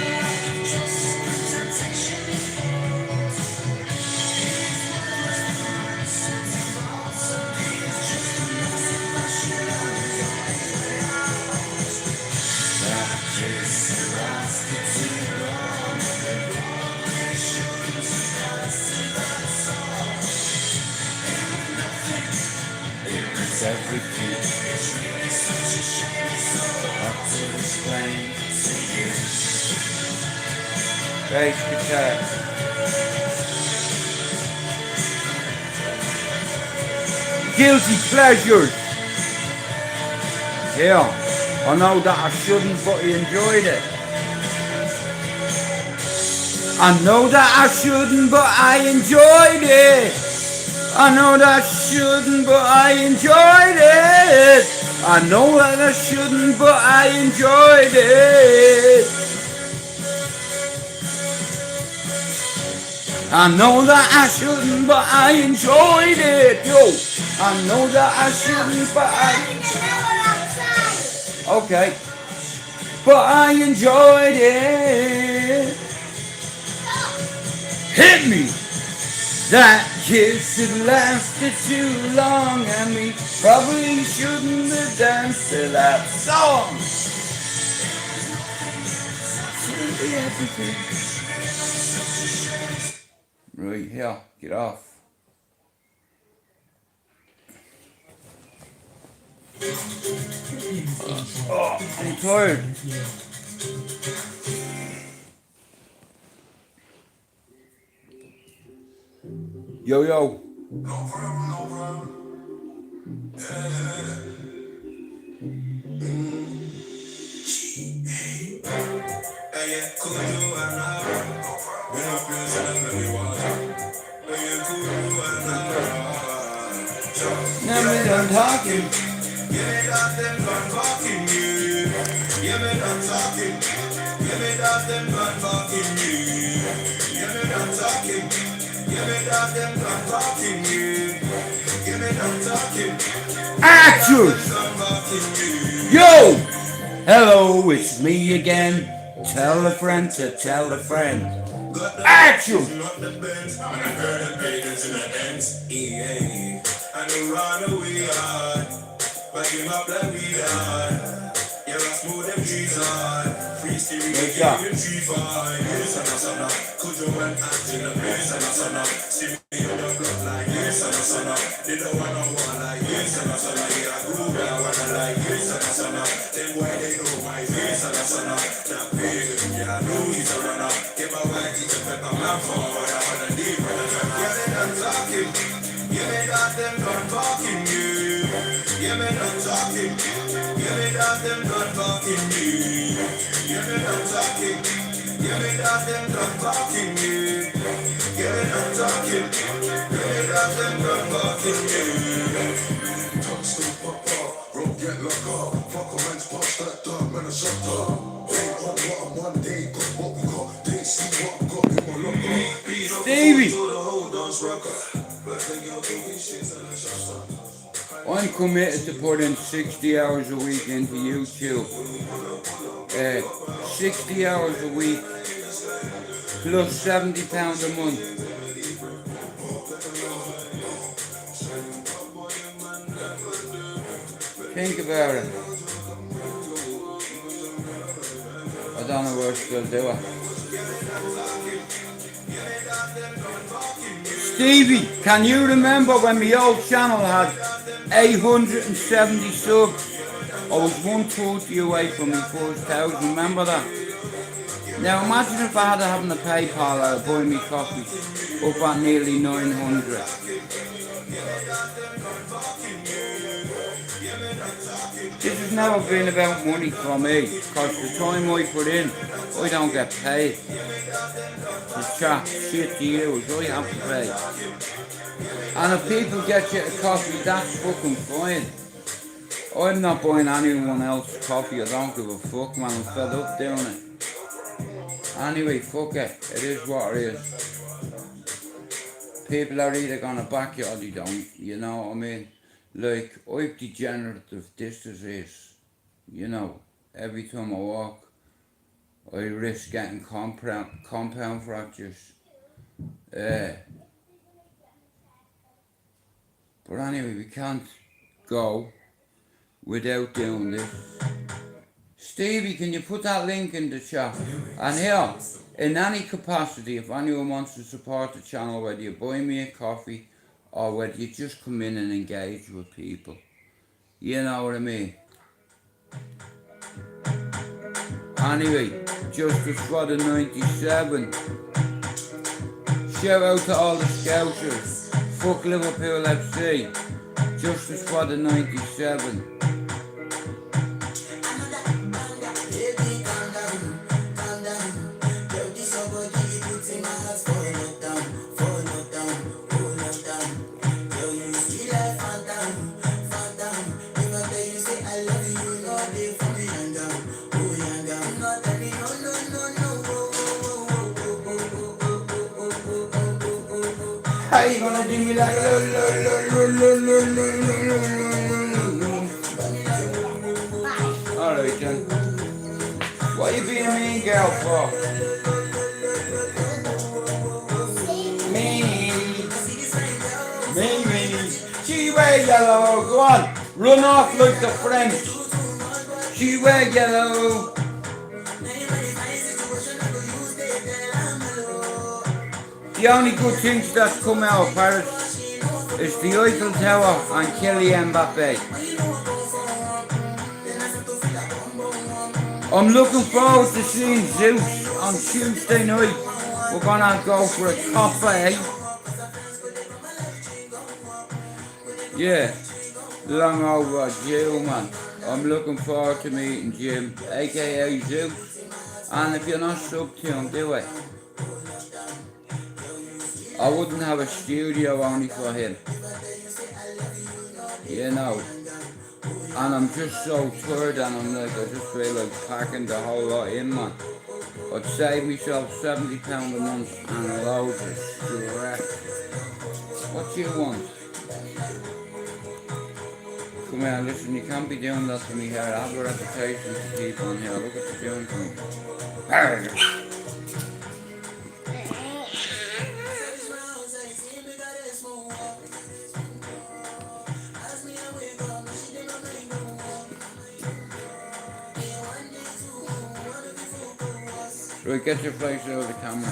Everything. Have to explain to you. Bass guitar. Guilty pleasures. Yeah, I know that I shouldn't, but I enjoyed it. I know that I shouldn't, but I enjoyed it. I know that I shouldn't, but I enjoyed it. I know that I shouldn't, but I enjoyed it. I know that I shouldn't, but I enjoyed it. Yo, I know that I shouldn't, but okay. But I enjoyed it. Hit me. That kiss had lasted too long, and we probably shouldn't have danced to that song. Right, here, get off. Oh, I'm tired. Yo, yo. No problem, no problem. Yeah, cool you and I. We don't feel so that we want to. Yeah, cool you and I. Now we done talking. Yeah, that them done talking you. Yeah, me done talking. Yeah, me that them done talking you. Yeah, me done talking. Yeah, me that them done talking you. Yeah, me done talking. Actors! Yo! Hello, it's me again. Tell a friend to tell a friend. Action! Not the Benz, and I heard the pagans in the ends. EA, and they run away hard. But him up like we are. Yeah, I smooth them trees hard. Free steering, Good give job. you 3-5. Yes, and a son up. Could you want acting a yes, and a son up. See me on the block like yes, and a son up. They don't wanna want like yes, and a son up. Yeah, I grew up, I wanna like yes, and a son up. Them boy, they know my yes, and a son up. That big, yeah, I know he's a runner. Get my white teacher, pepper man for what I wanna do. Yeah, they done talking. Yeah, they got them done talking, yeah. Yeah, they done talking. Yeah, they got them done talking, yeah. Yeah, they done talking. Yeah, they got them done talking, yeah. Yeah, they done talking. Yeah, they got them done talking, yeah. Talk still pop off, rope get locked off. Fuck a man's past that dog, man, I shut up. They want what I'm one day, got what we got. They see what I got, get my lock off. Stevie! To the whole dance rocker. But they get doing shit and I shut up. I'm committed to put in 60 hours a week into YouTube. 60 hours a week plus £70 a month. Think about it. I don't know what to still do it. Stevie, can you remember when my old channel had 870 subs? I was 140 away from my first 1,000, remember that? Now imagine if I had having a PayPal or buy me coffee up at nearly 900. This has never been about money for me, because the time I put in, I don't get paid. The chat shit to you, I have to pay. And if people get you a coffee, that's fucking fine. I'm not buying anyone else's coffee, I don't give a fuck, man, I'm fed up doing it. Anyway, fuck it, it is what it is. People are either gonna back you or they don't, you know what I mean? Like, I've degenerative disc disease, you know, every time I walk, I risk getting compound fractures. But anyway, we can't go without doing this. Stevie, can you put that link in the chat? And here, in any capacity, if anyone wants to support the channel, whether you buy me a coffee or whether you just come in and engage with people, you know what I mean? Anyway, Justice for the 97. Shout out to all the Scousers. Fuck Liverpool FC. Justice for the 97. How you gonna do me like Alright then. What are you being a mean girl for? Me. She wear yellow, go on. Run off like the French. She wear yellow. The only good things that's come out of Paris is the Eiffel Tower and Kylian Mbappe. I'm looking forward to seeing Zeus on Tuesday night. We're gonna go for a coffee. Yeah, long overdue, man. I'm looking forward to meeting Jim, aka Zeus. And if you're not subbed to him, do it. I wouldn't have a studio only for him, you know, and I'm just so tired and I'm like, I just feel like packing the whole lot in, man. I'd save myself £70 a month and loads of stress. What do you want? Come here, listen, you can't be doing that to me here. I have a reputation to keep on here. Look what you're doing to me. Right, get your face out of the camera.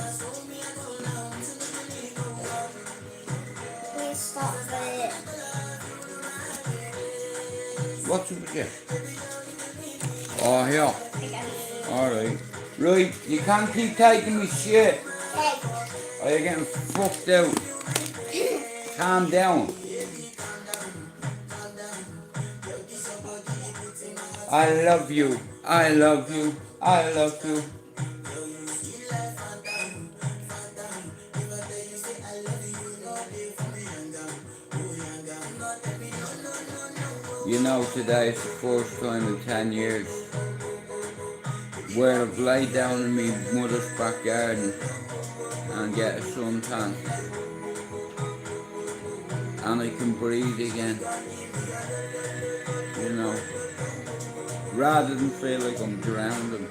We stop it. What's up with you? Oh, yeah. Again. Alright. Right, you can't keep taking me shit. Hey. Or you're getting fucked out. Calm down. I love you. I love you. I love you. You know, today is the first time in 10 years where I've laid down in my mother's back garden and get a suntan. And I can breathe again. You know, rather than feel like I'm drowning.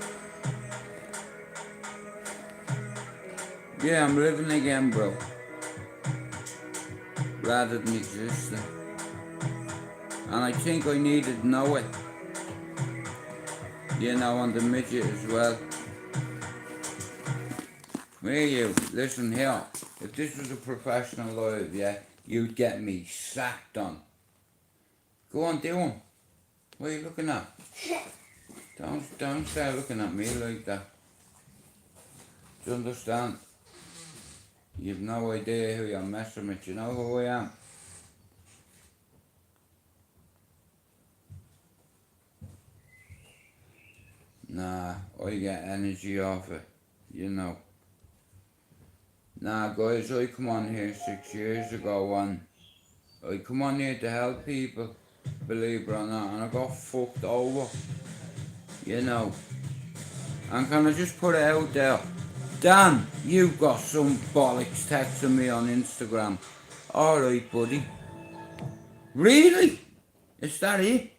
Yeah, I'm living again, bro. Rather than existing. And I think I needed to know it. You know, on the midget as well. Where you? Listen here. If this was a professional live, yeah, you'd get me sacked on. Go on, do 'em. What are you looking at? Don't start looking at me like that. Do you understand? You've no idea who you're messing with. You know who I am? Nah, I get energy off it, you know. Nah, guys, I come on here 6 years ago and I come on here to help people, believe it or not, and I got fucked over, you know. And can I just put it out there? Dan, you've got some bollocks texting me on Instagram. Alright, buddy. Really? Is that it?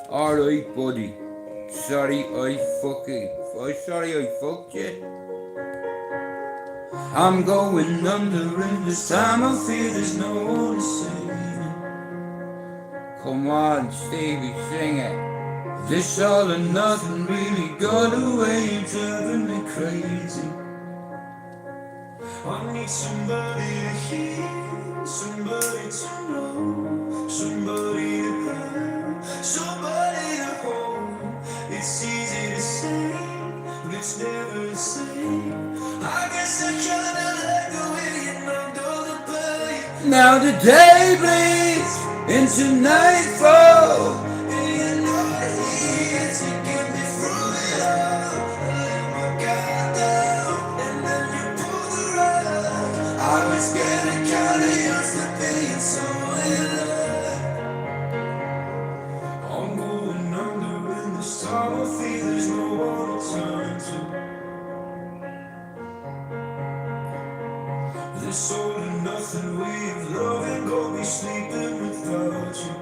Alright, buddy. Sorry I fucked you. I'm going under and this time I feel there's no one to save me. Come on, Stevie, sing it. This all or nothing really got away, you're driving me crazy. I need somebody to hear, somebody to know, somebody to have, somebody to hold. It's easy to say, but it's never the same. I guess I kinda like the way you numbed all the pain. Now the day bleeds into nightfall, and you're not here to get me through it all. I let my guard down, and then you pull the rug. I was getting kinda used to being so in love. I'm going under in this time I feel there's no one to turn to. This all and nothing way of loving got me sleeping without you.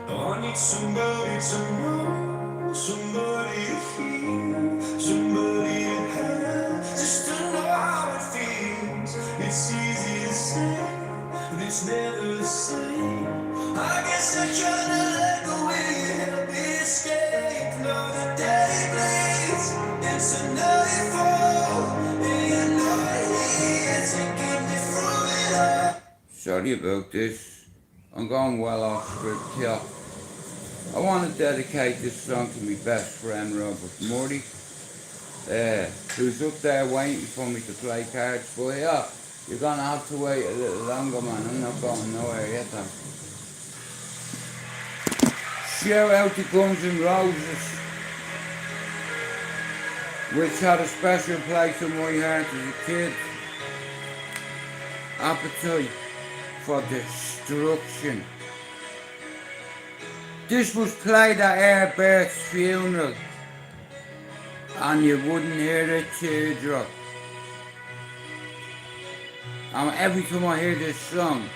Now I need somebody to know, somebody to hear, somebody to have, just to know how it feels. It's easy to say, but it's never the same. I guess I kinda like the way you help me escape. Now the day bleeds into nightfall, and you're not here to get me through it all. Sorry about this. I'm going well off script here. I want to dedicate this song to my best friend Robert Murray, who's up there waiting for me to play cards. But yeah, you're gonna have to wait a little longer, man. I'm not going nowhere yet, though. Shout out to Guns N' Roses, which had a special place in my heart as a kid. Appetite for Destruction. This was played at Airbert's funeral, and you wouldn't hear a teardrop. And every time I hear this song,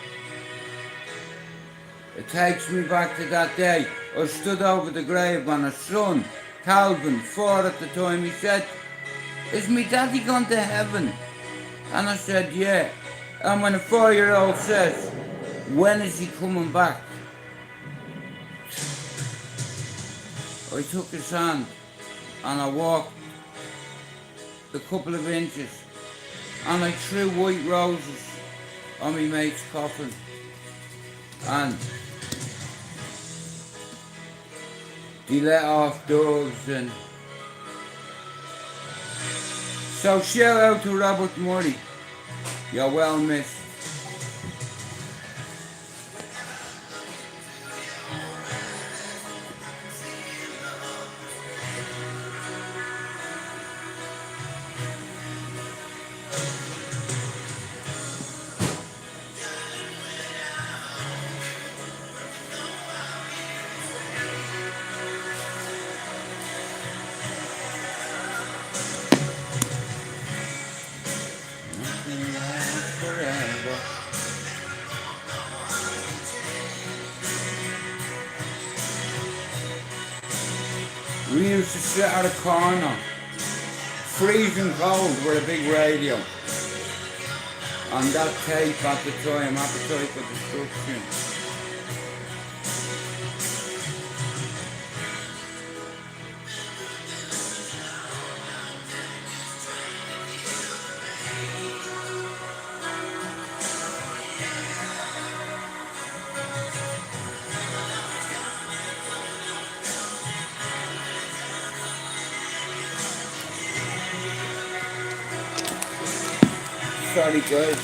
It takes me back to that day. I stood over the grave on a son, Calvin, 4 at the time. He said, "Is me daddy gone to heaven?" And I said, "Yeah." And when a 4-year-old says, "When is he coming back?" I took his hand and I walked a couple of inches and I threw white roses on my mate's coffin. And he let off doves, and so shout out to Robert Murray. You're well missed. Nothing lasts forever. We used to sit at a corner, freezing cold with a big radio. And that tape at the time, Appetite for Destruction. Sorry guys.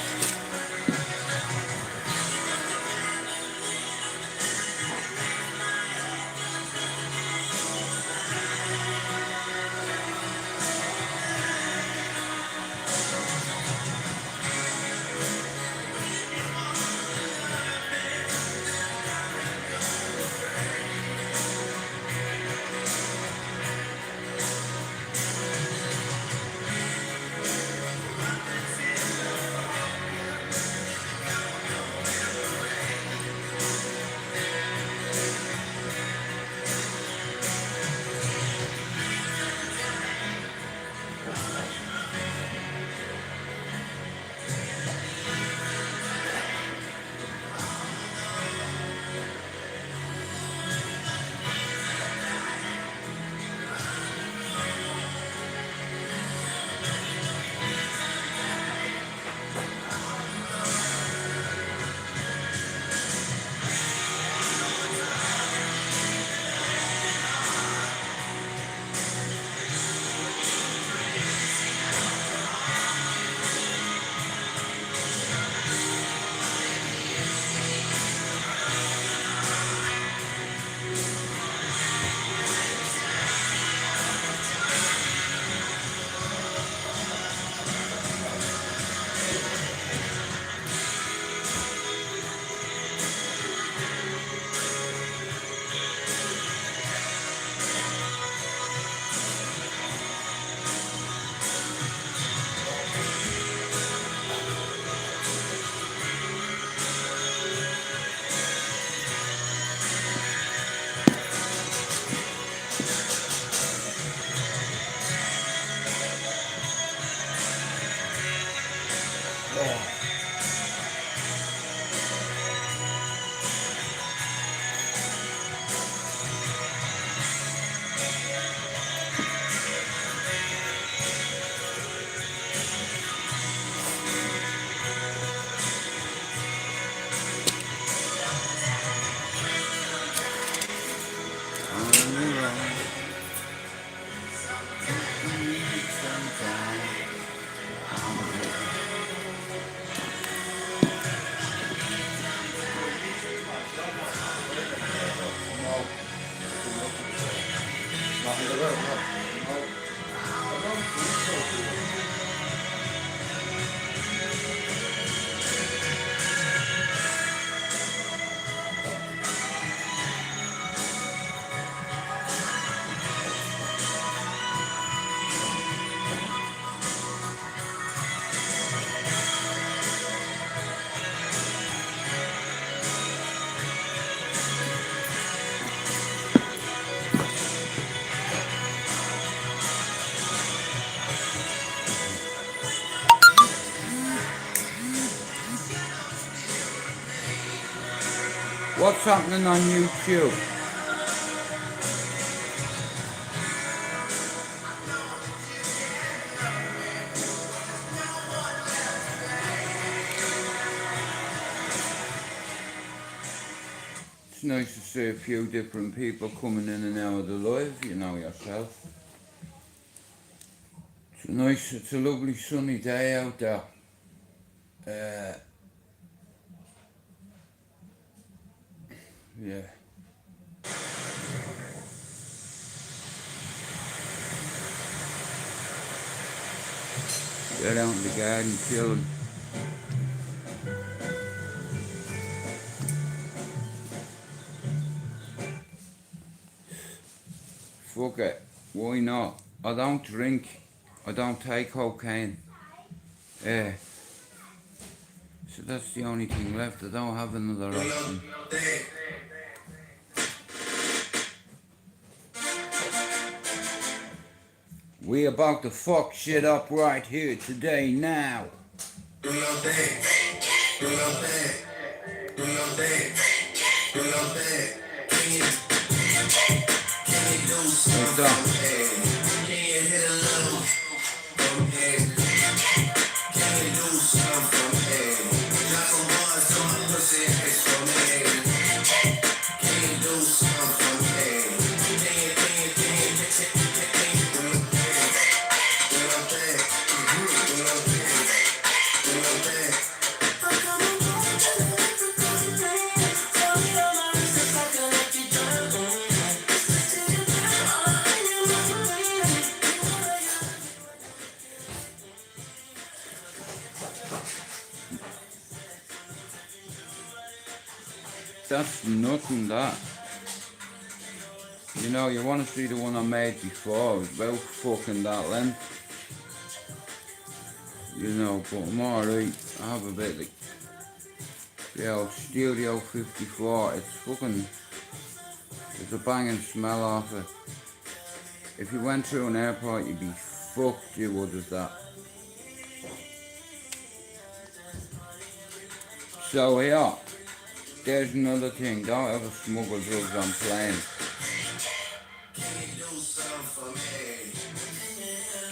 What's happening on YouTube? It's nice to see a few different people coming in and out of the live, you know yourself. It's a lovely sunny day out there. Yeah. Get out in the garden, chilling. Fuck it, why not? I don't drink, I don't take cocaine. So that's the only thing left, I don't have another option. We about to fuck shit up right here today now. Do your thing. Do your thing. Do your thing. Do your thing. Can you do something? Can you hit a little from here? Can you do something? Drop some bars on my pussy if it's from here. Can you do something? Can you That's nothing, that. You know, you want to see the one I made before, it was about fucking that length. You know, but I'm alright. I have a bit like the old Studio 54. It's fucking, there's a banging smell off it. If you went through an airport, you'd be fucked, you would, with that. So yeah, there's another thing, don't ever smuggle drugs on planes.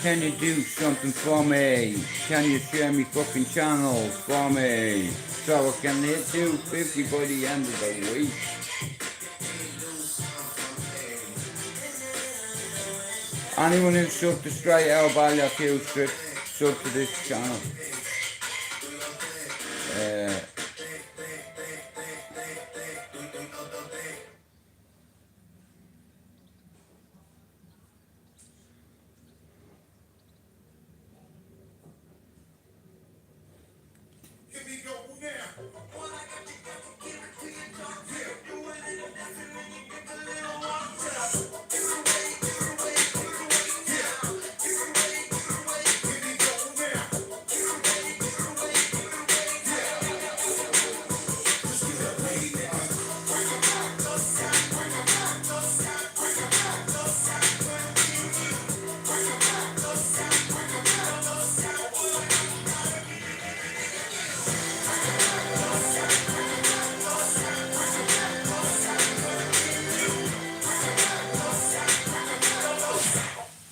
Can you do something for me? Can you share me fucking channels for me? So I can hit 250 by the end of the week. Anyone who's subbed to Straight Out Ballyer Q Strip, sub to this channel.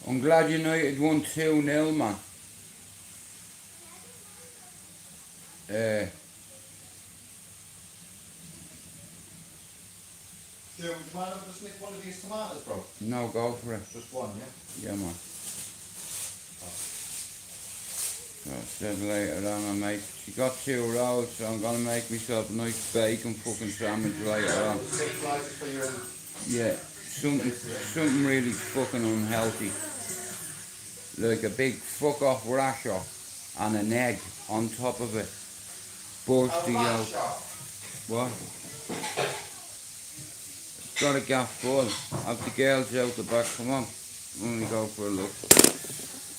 I'm glad United won 2-0, man. Do you mind if I just nick one of these tomatoes, bro? No, go for it. Just one, yeah? Yeah, man. So I said later on, I make, she got 2 rolls, so I'm gonna make myself a nice bacon fucking sandwich later on. Yeah, something really fucking unhealthy. Like a big fuck off rasher and an egg on top of it. Burst the yolk. What? Got a gaff full. Have the girls out the back, come on. Let me go for a look.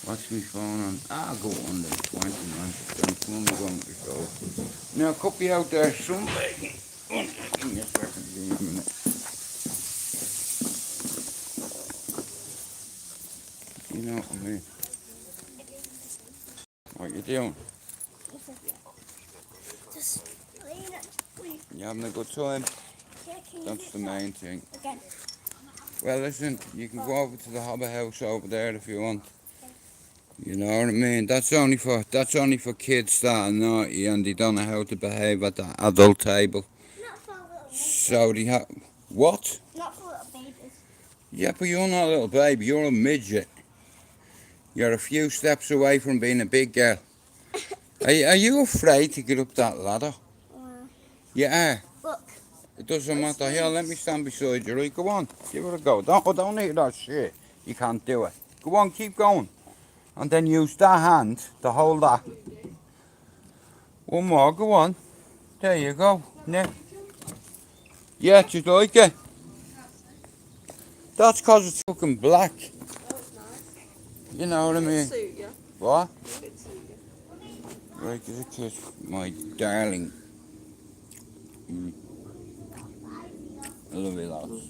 Watch me phone on. I'll go on the 29th. Come on, go on the show. Now, could be out there some bacon. Give me a second, give me a minute. You know what I mean? What you doing? Just playing it. You having a good time? Yeah, can you That's do the that main thing. again? Well, listen, you can go over to the hobby house over there if you want. You know what I mean? That's only for kids that are naughty and they don't know how to behave at the adult table. Not for little babies. So they have what? Not for little babies. Yeah, but you're not a little baby. You're a midget. You're a few steps away from being a big girl. Are you afraid to get up that ladder? Yeah. Look. It doesn't matter. Here, let me stand beside you. Right, go on. Give it a go. Don't hear that shit. You can't do it. Go on, keep going. And then use that hand to hold that. One more, go on. There you go. Yeah, do you like it? That's because it's fucking black. You know what I mean? Suit you. What? It suit you. Right, give a kiss, my darling. I love you lots.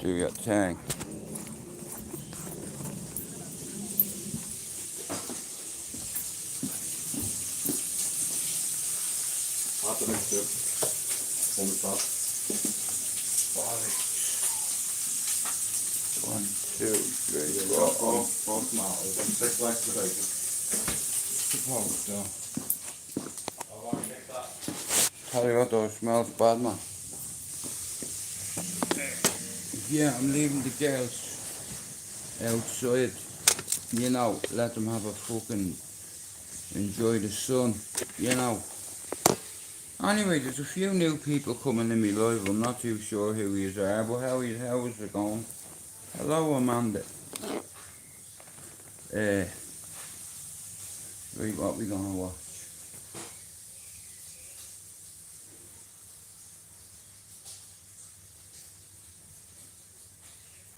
Do your thing. Hot to mix too. One top. One, two, three, Four four. tomatoes and 6 legs of bacon. Suppose so. I want to make that. Tell you what though, it smells bad, man. Yeah, I'm leaving the girls outside. You know, let them have a fucking enjoy the sun, you know. Anyway, there's a few new people coming in my live. I'm not too sure who you are, but how is it going? Hello, Amanda. Right, what we gonna watch?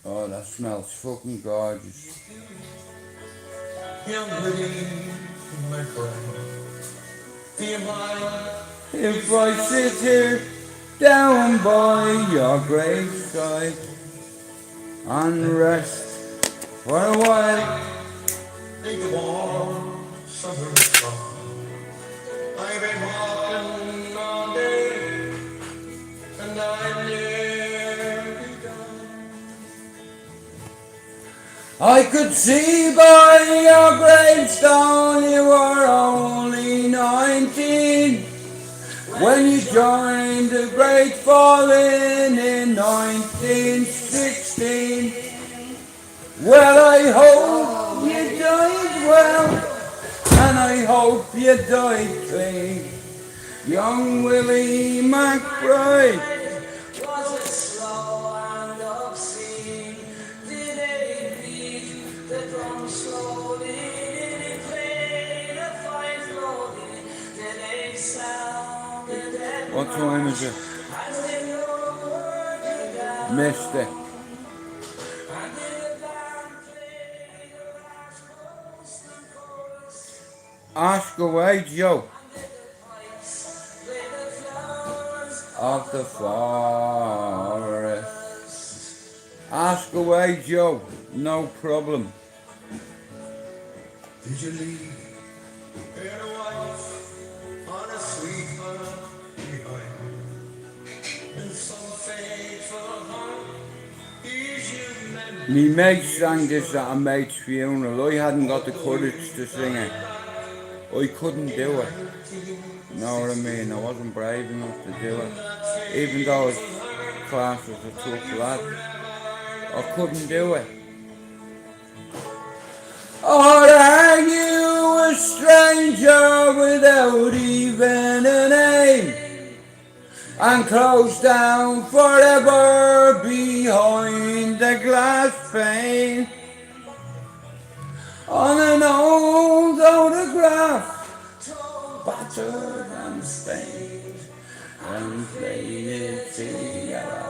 Oh, that smells fucking gorgeous. If I sit here down by your graveside and rest for a while, I've been walking all day, and I nearly done. I could see by your gravestone you were only 19 when you joined the Great Falling in 1916. Well, I hope you died well, and I hope you died clean, young Willie McBride. Was it slow and obscene? Did they beat the drum slowly? Did they play the fife slowly? Did they sound the dead What time is it? as they lowered you down? Missed it. And did the band play the last post and chorus? Ask away, Joe. Did the pipes play the flowers Of the forest. Ask away, Joe. No problem. Did you leave your wife on a sweet bird behind? And some fateful home is your memory. Me mate sang this at a mate's funeral. I hadn't got the courage to sing it. I couldn't do it. You know what I mean? I wasn't brave enough to do it. Even though I was classed as a tough lad. I couldn't do it. Or are you a stranger without even a name, and closed down forever behind the glass pane, on an old autograph, battered and stained, and faded together?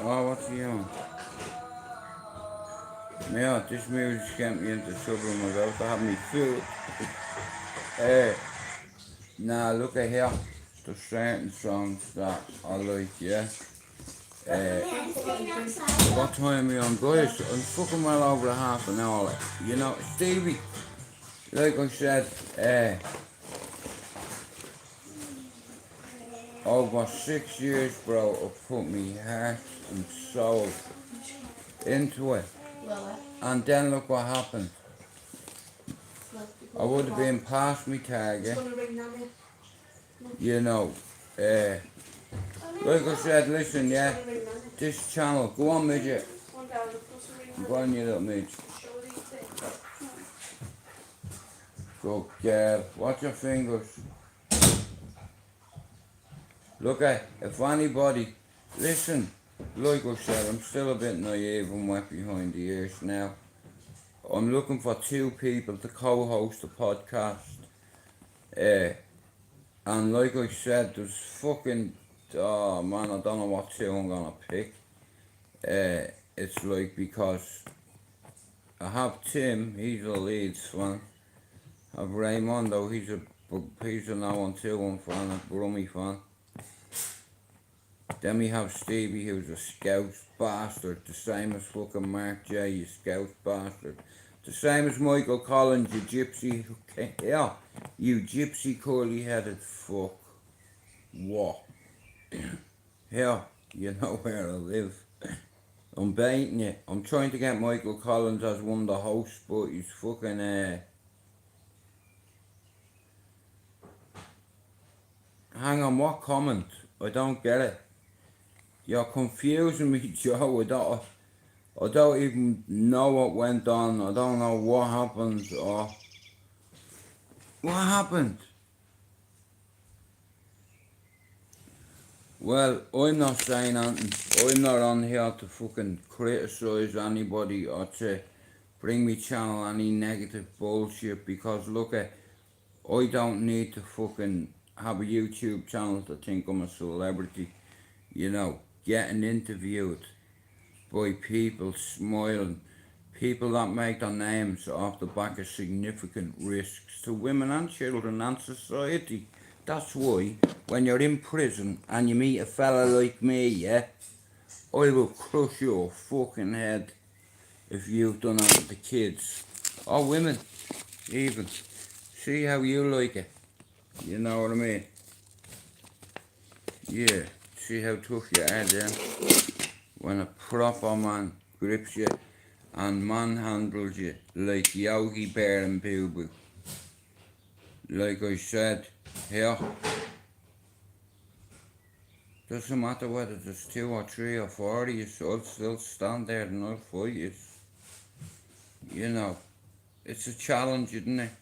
Oh, what's he on? Yeah, this music's getting me into trouble. I'm about to have me food. Now look at here. There's certain songs that I like, yeah. What time are we on, guys? I'm fucking well over a half an hour. You know, Stevie, like I said, over 6 years, bro, I put me heart and soul into it. And then look what happened. I would have been past me target. You know, like I said, listen, yeah, this channel, go on, midget. Go on, you little midget. Go, girl, watch your fingers. Look at, if anybody, listen, like I said, I'm still a bit naive and wet behind the ears now. I'm looking for 2 people to co-host the podcast. And like I said, there's fucking, oh man, I don't know what 2 I'm gonna pick. It's like, because I have Tim, he's a Leeds fan. I have Raymondo, he's a now on 2-1 fan, a Brummy fan. Then we have Stevie, who's a Scout bastard, the same as fucking Mark J, you Scout bastard. The same as Michael Collins, you gypsy, yeah, you gypsy curly-headed fuck. What? Yeah, you know where I live. I'm baiting you. I'm trying to get Michael Collins as one of the hosts, but he's fucking, hang on, what comment? I don't get it. You're confusing me, Joe. I don't even know what went on. I don't know what happened or... What happened? Well, I'm not saying anything. I'm not on here to fucking criticise anybody or to bring me channel any negative bullshit, because look at, I don't need to fucking have a YouTube channel to think I'm a celebrity, you know, getting interviewed by people smiling, people that make their names off the back of significant risks to women and children and society. That's why, when you're in prison and you meet a fella like me, yeah, I will crush your fucking head if you've done that to kids. Or women, even. See how you like it. You know what I mean? Yeah, see how tough you are then? When a proper man grips you and manhandles you like Yogi Bear and Boo Boo. Like I said, here, doesn't matter whether there's 2 or 3 or 4 of you, I'll still stand there and I'll fight you. You know, it's a challenge, isn't it?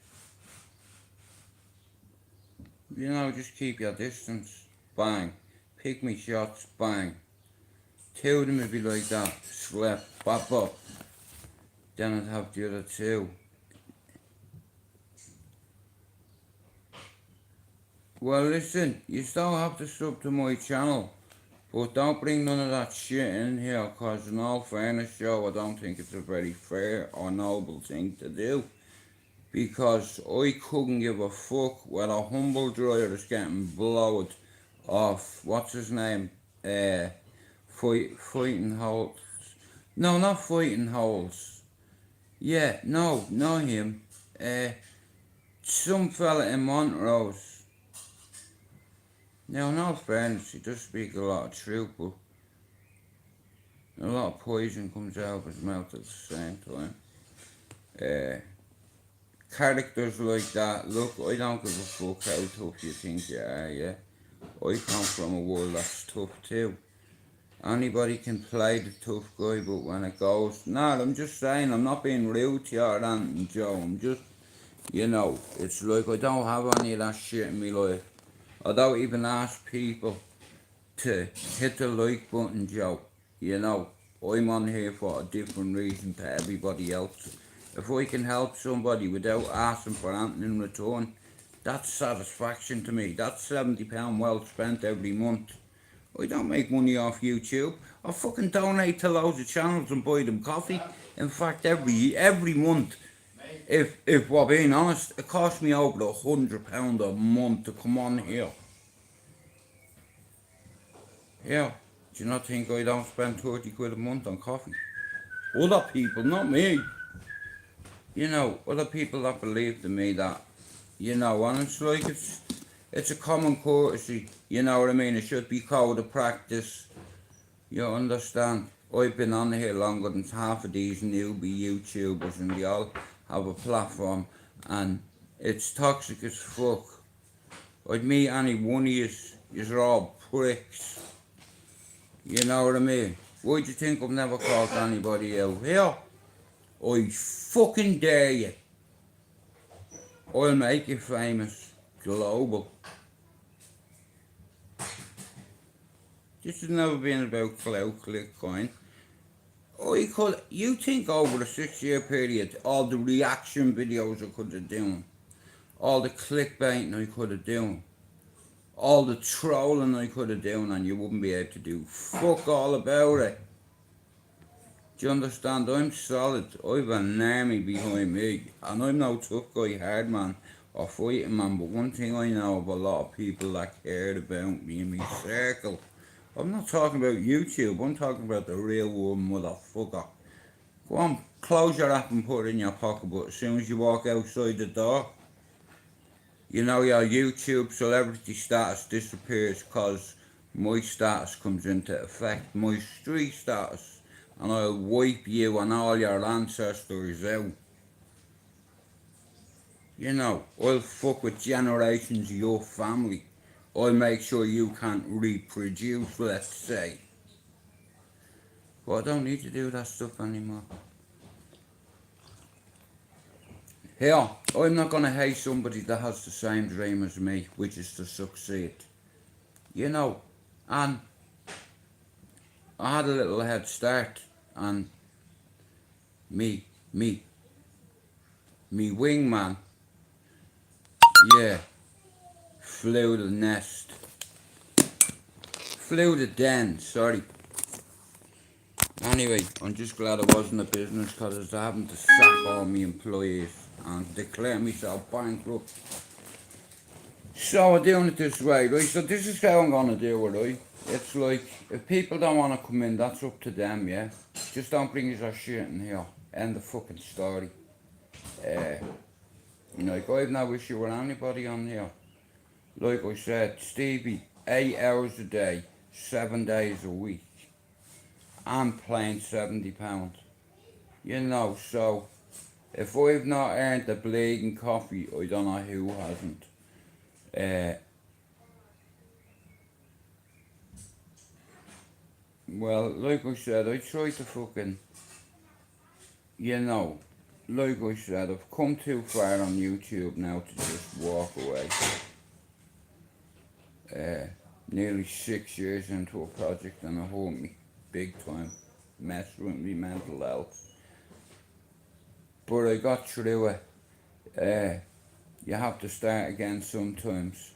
You know, just keep your distance, bang. Pick me shots, bang. 2 of them would be like that, slap, bop, bop. Then I'd have the other 2. Well, listen, you still have to sub to my channel, but don't bring none of that shit in here, cause in all fairness, Joe, I don't think it's a very fair or noble thing to do. Because I couldn't give a fuck whether a humble dryer is getting blowed off, what's his name, fighting holes. No, not fighting holes. Yeah, no, not him. Some fella in Montrose. Now, in all fairness, he does speak a lot of truth, but a lot of poison comes out of his mouth at the same time. Characters like that, look, I don't give a fuck how tough you think you are, yeah? I come from a world that's tough too. Anybody can play the tough guy, but when it goes... Nah, I'm just saying, I'm not being rude to you or anything, Joe. I'm just, you know, it's like I don't have any of that shit in my life. I don't even ask people to hit the like button, Joe. You know, I'm on here for a different reason to everybody else. If I can help somebody without asking for anything in return, that's satisfaction to me. That's £70 well spent every month. I don't make money off YouTube. I fucking donate to loads of channels and buy them coffee. In fact, every month, if we're being honest, it costs me over £100 a month to come on here. Yeah, do you not think I don't spend 30 quid a month on coffee? Other people, not me. You know, other people that believe in me that, you know, and it's like it's a common courtesy, you know what I mean? It should be code of practice. You understand? I've been on here longer than half of these newbie YouTubers, and they all have a platform, and it's toxic as fuck. I'd meet any one of you're all pricks. You know what I mean? Why do you think I've never called anybody out here? I fucking dare you. I'll make you famous. Global. This has never been about clout, click, coin. You think over the 6-year period, all the reaction videos I could have done, all the clickbaiting I could have done, all the trolling I could have done, and you wouldn't be able to do fuck all about it. Do you understand? I'm solid. I've an army behind me, and I'm no tough guy, hard man, or fighting man, but one thing I know of a lot of people that cared about me in my circle. I'm not talking about YouTube, I'm talking about the real world, motherfucker. Go on, close your app and put it in your pocket, but as soon as you walk outside the door, you know your YouTube celebrity status disappears, because my status comes into effect, my street status, and I'll wipe you and all your ancestors out. You know, I'll fuck with generations of your family. I'll make sure you can't reproduce, let's say. But I don't need to do that stuff anymore. Here, I'm not gonna hate somebody that has the same dream as me, which is to succeed. You know, and I had a little head start, and me wingman, yeah, flew the nest. Flew the den, sorry. Anyway, I'm just glad I wasn't a business, because I was having to sack all my employees and declare myself bankrupt. So I'm doing it this way, right? So this is how I'm gonna do it, right? It's like, if people don't want to come in, that's up to them, yeah? Just don't bring your shit in here. End the fucking story. You know, like, I have no issue with anybody on here. Like I said, Stevie, 8 hours a day, 7 days a week. I'm paying £70. You know, so if I've not earned the bleeding coffee, I don't know who hasn't. Well, like I said, I try to fucking, you know, like I said, I've come too far on YouTube now to just walk away. Nearly 6 years into a project, and it hurt me big time, messed with me mental health. But I got through it. You have to start again sometimes.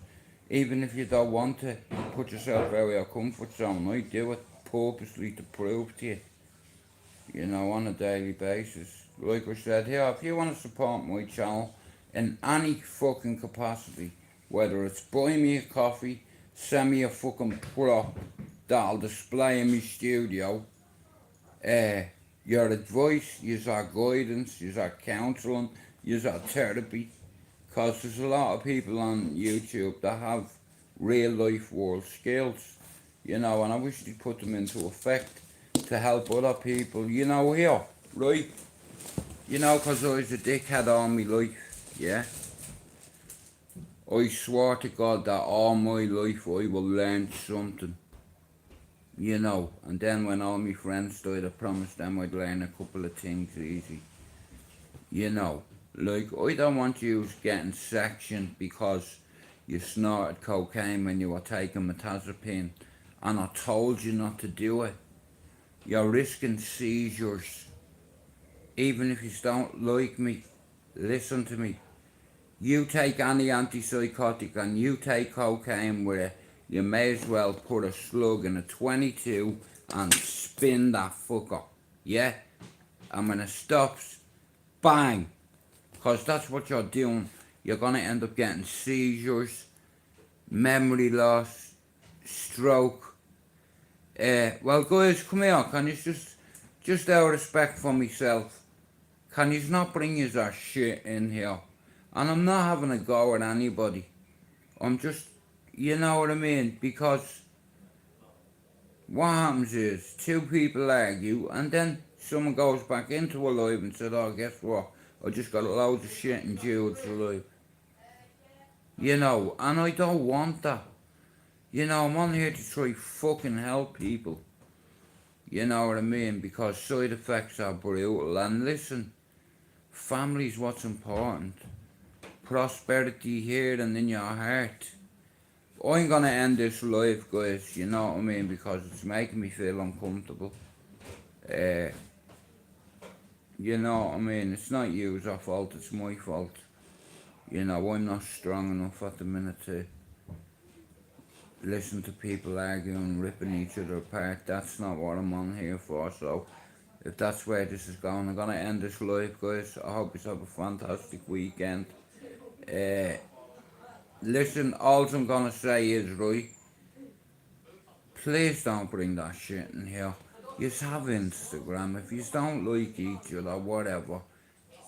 Even if you don't want to, put yourself out of your comfort zone. I do it purposely to prove to you, you know, on a daily basis. Like I said here, if you want to support my channel in any fucking capacity, whether it's buy me a coffee, send me a fucking prop that I'll display in my studio, your advice, your guidance, your counselling, your therapy, because there's a lot of people on YouTube that have real life world skills, you know, and I wish they'd put them into effect to help other people, you know, here, right? You know, because I was a dickhead all my life, yeah? I swore to God that all my life I will learn something, you know, and then when all my friends died, I promised them I'd learn a couple of things easy, you know. Like, I don't want you getting sectioned because you snorted cocaine when you were taking metazapine, and I told you not to do it. You're risking seizures. Even if you don't like me, listen to me. You take any antipsychotic and you take cocaine with it, you may as well put a slug in a 22 and spin that fucker, yeah? And when it stops, bang, because that's what you're doing. You're gonna end up getting seizures, memory loss, stroke. Well, guys, come here. Can you just out of respect for myself, can you not bring your that shit in here? And I'm not having a go at anybody. I'm just, you know what I mean? Because what happens is two people argue, and then someone goes back into a live and said, "Oh, guess what? I just got loads of shit in Jude's live." You know, and I don't want that. You know, I'm on here to try fucking help people. You know what I mean? Because side effects are brutal. And listen, family's what's important. Prosperity here and in your heart. I'm gonna end this live, guys, you know what I mean? Because it's making me feel uncomfortable. You know what I mean? It's not your fault, it's my fault. You know, I'm not strong enough at the minute to listen to people arguing, ripping each other apart. That's not what I'm on here for. So if that's where this is going, I'm gonna end this live, guys. I hope you have a fantastic weekend. Listen, all I'm gonna say is, right, please don't bring that shit in here. You have Instagram. If you don't like each other, whatever,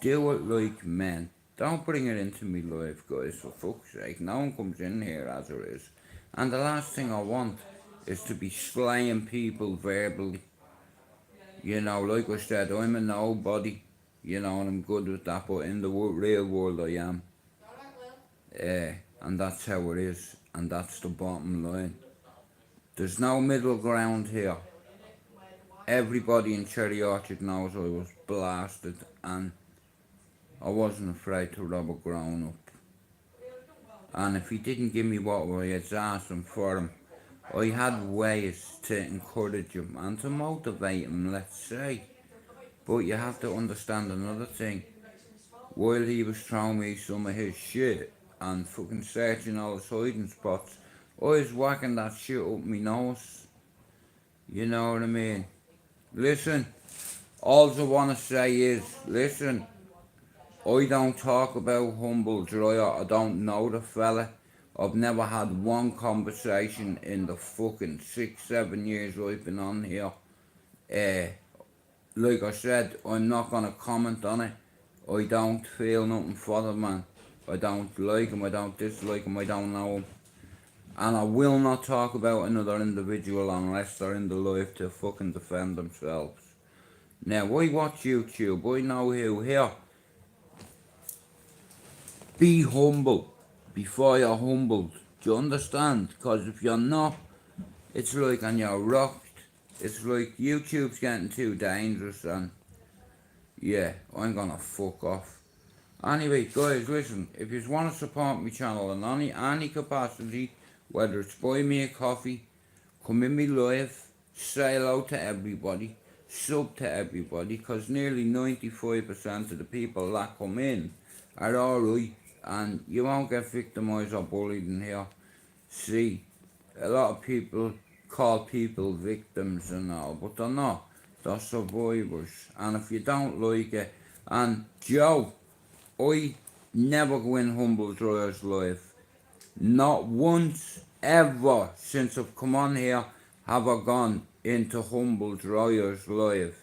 do it like men. Don't bring it into me life, guys, for fuck's sake. No one comes in here as it is. And the last thing I want is to be slaying people verbally. You know, like I said, I'm a nobody. You know, and I'm good with that, but in the real world I am. And that's how it is. And that's the bottom line. There's no middle ground here. Everybody in Cherry Orchard knows I was blasted and I wasn't afraid to rob a grown up. And if he didn't give me what I was asking for him, I had ways to encourage him and to motivate him, let's say. But you have to understand another thing. While he was throwing me some of his shit and fucking searching all his hiding spots, I was whacking that shit up my nose. You know what I mean? Listen, all I want to say is, listen, I don't talk about Humble Dryer. I don't know the fella. I've never had one conversation in the fucking 6-7 years I've been on here. Like I said, I'm not gonna comment on it. I don't feel nothing for the man. I don't like him, I don't dislike him, I don't know him. And I will not talk about another individual unless they're in the life to fucking defend themselves. Now, I watch YouTube, I know who here. Be humble before you're humbled. Do you understand? Because if you're not, it's like, and you're rocked, it's like YouTube's getting too dangerous and yeah, I'm gonna fuck off. Anyway, guys, listen, if you want to support my channel in any capacity, whether it's buy me a coffee, come in me live, say hello to everybody, sub to everybody, because nearly 95% of the people that come in are alright, and you won't get victimised or bullied in here. See, a lot of people call people victims and all, but they're not. They're survivors. And if you don't like it, and Joe, I never go in Humble Dryer's life. Not once ever since I've come on here have I gone into Humble Dryer's life.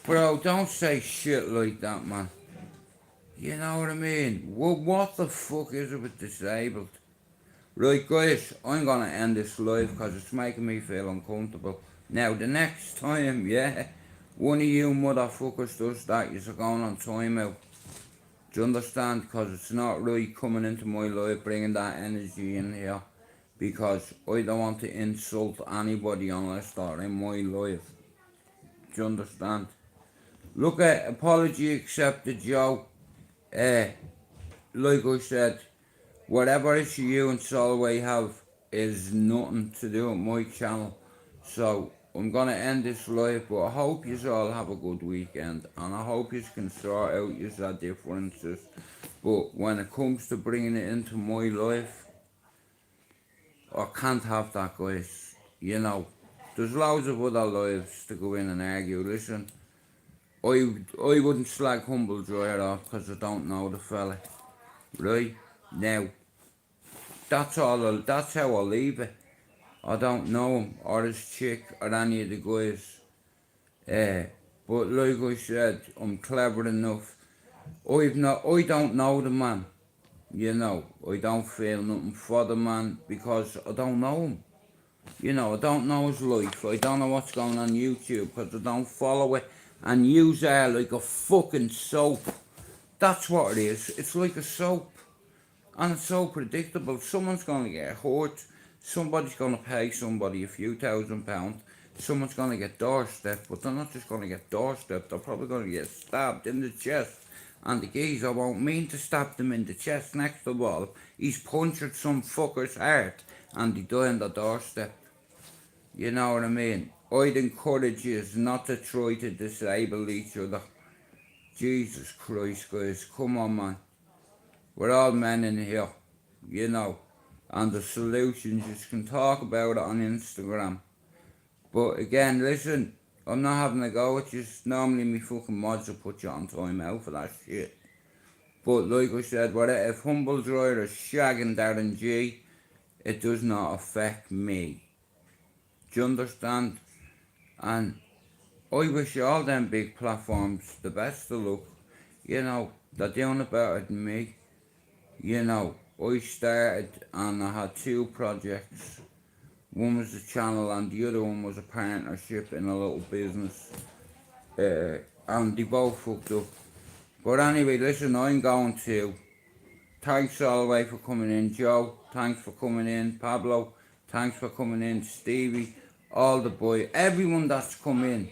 Bro, don't say shit like that, man. You know what I mean? What the fuck is it with disabled? Right, guys, I'm gonna end this live because it's making me feel uncomfortable. Now, the next time, yeah, one of you motherfuckers does that, you're going on timeout. Do you understand? Because it's not right coming into my life, bringing that energy in here. Because I don't want to insult anybody unless they're in my life. Do you understand? Look at apology accepted, Joe. Like I said, whatever issue you and Solway have is nothing to do with my channel. So I'm gonna end this live, but I hope you all have a good weekend, and I hope you can sort out your differences. But when it comes to bringing it into my life, I can't have that, guys. You know, there's loads of other lives to go in and argue. Listen, I wouldn't slag Humble Dryer off because I don't know the fella. Right? Now, that's how I'll leave it. I don't know him, or his chick, or any of the guys. But like I said, I'm clever enough. I don't know the man. You know, I don't feel nothing for the man because I don't know him. You know, I don't know his life. I don't know what's going on YouTube because I don't follow it. And use her like a fucking soap. That's what it is. It's like a soap. And it's so predictable. Someone's going to get hurt. Somebody's going to pay somebody a few £1,000. Someone's going to get doorstepped. But they're not just going to get doorstepped. They're probably going to get stabbed in the chest. And the geezer won't mean to stab them in the chest next of all. He's punctured some fucker's heart. And he died on the doorstep. You know what I mean? I'd encourage you not to try to disable each other. Jesus Christ, guys. Come on, man. We're all men in here, you know. And the solutions, you can talk about it on Instagram. But again, listen, I'm not having a go at you. Normally me fucking mods will put you on time out for that shit. But like I said, if Humble Dryer is shagging Darren G, it does not affect me. Do you understand? And I wish all them big platforms the best of luck. You know, they're doing it better than me. You know, I started and I had 2 projects. One was the channel and the other one was a partnership in a little business. And they both fucked up. But anyway, listen, I'm going to. Thanks all the way for coming in, Joe. Thanks for coming in, Pablo. Thanks for coming in, Stevie. All the boys, everyone that's come in.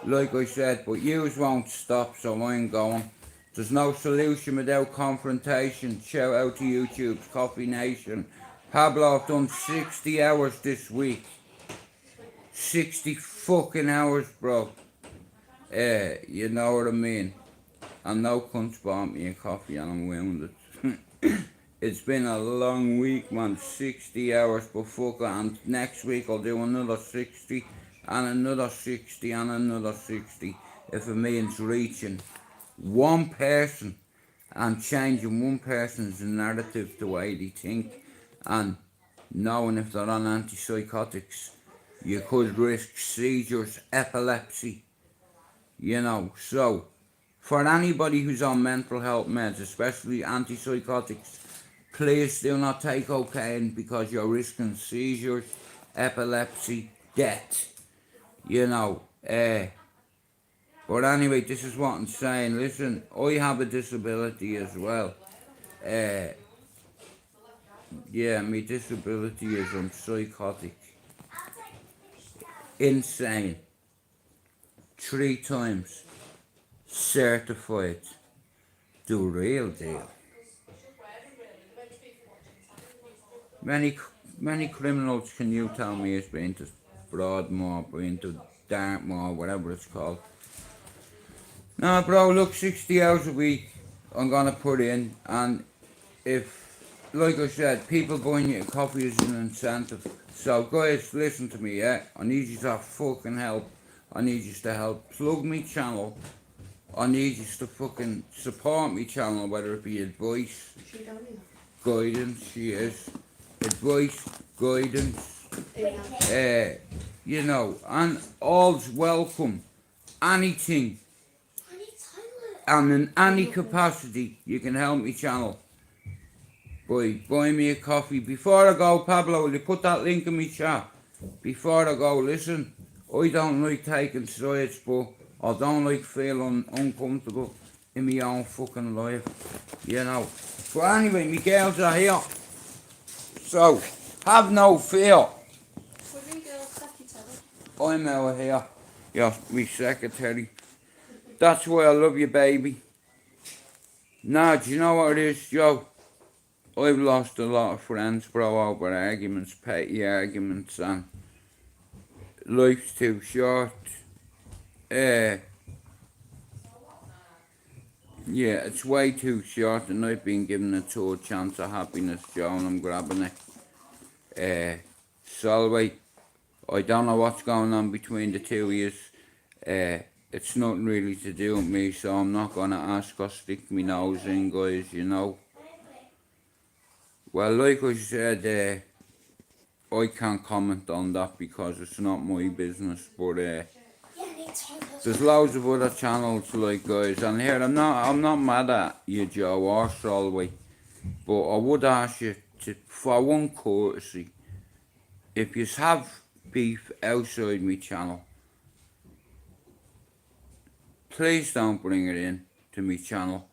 Like I said, but yous won't stop, so I'm going. There's no solution without confrontation. Shout out to YouTube's Coffee Nation. Pablo, I've done 60 hours this week. 60 fucking hours, bro. You know what I mean? And no cunt's bought me a coffee and I'm wounded. It's been a long week, man. 60 hours, but fuck it. And next week I'll do another 60 and another 60 and another 60. If it means reaching one person and changing one person's narrative the way they think, and knowing if they're on antipsychotics, you could risk seizures, epilepsy, you know. So for anybody who's on mental health meds, especially antipsychotics, please do not take cocaine because you're risking seizures, epilepsy, death, you know. But anyway, this is what I'm saying. Listen, I have a disability as well. Yeah, my disability is I'm psychotic. Insane. 3 times. Certified. The real deal. Many criminals can you tell me has been to Broadmoor, been to Dartmoor, whatever it's called. No, bro, look, 60 hours a week I'm gonna put in, and if, like I said, people buying you a coffee is an incentive. So guys, listen to me, yeah? I need you to fucking help. I need you to help plug me channel. I need you to fucking support me channel, whether it be advice, guidance, she is. Advice, guidance, you know, and all's welcome. Anything. And in any capacity, you can help me channel. Buy me a coffee. Before I go, Pablo, will you put that link in my chat? Before I go, listen, I don't like taking sides, but I don't like feeling uncomfortable in my own fucking life, you know. But anyway, my girls are here. So, have no fear. I'm out here. You're my secretary. That's why I love you, baby. Nah, do you know what it is, Joe? I've lost a lot of friends, bro, over arguments, petty arguments, and life's too short. Yeah, it's way too short, and I've been given a third chance of happiness, Joe, and I'm grabbing it. Solway, I don't know what's going on between the two of you. It's nothing really to do with me, so I'm not going to ask or stick my nose in, guys, you know. Well, like I said, I can't comment on that because it's not my business, but there's loads of other channels, like, guys, and here I'm not mad at you, Joe, or Solway, but I would ask you to, for one courtesy, if you have beef outside my channel, please don't bring it in to my channel,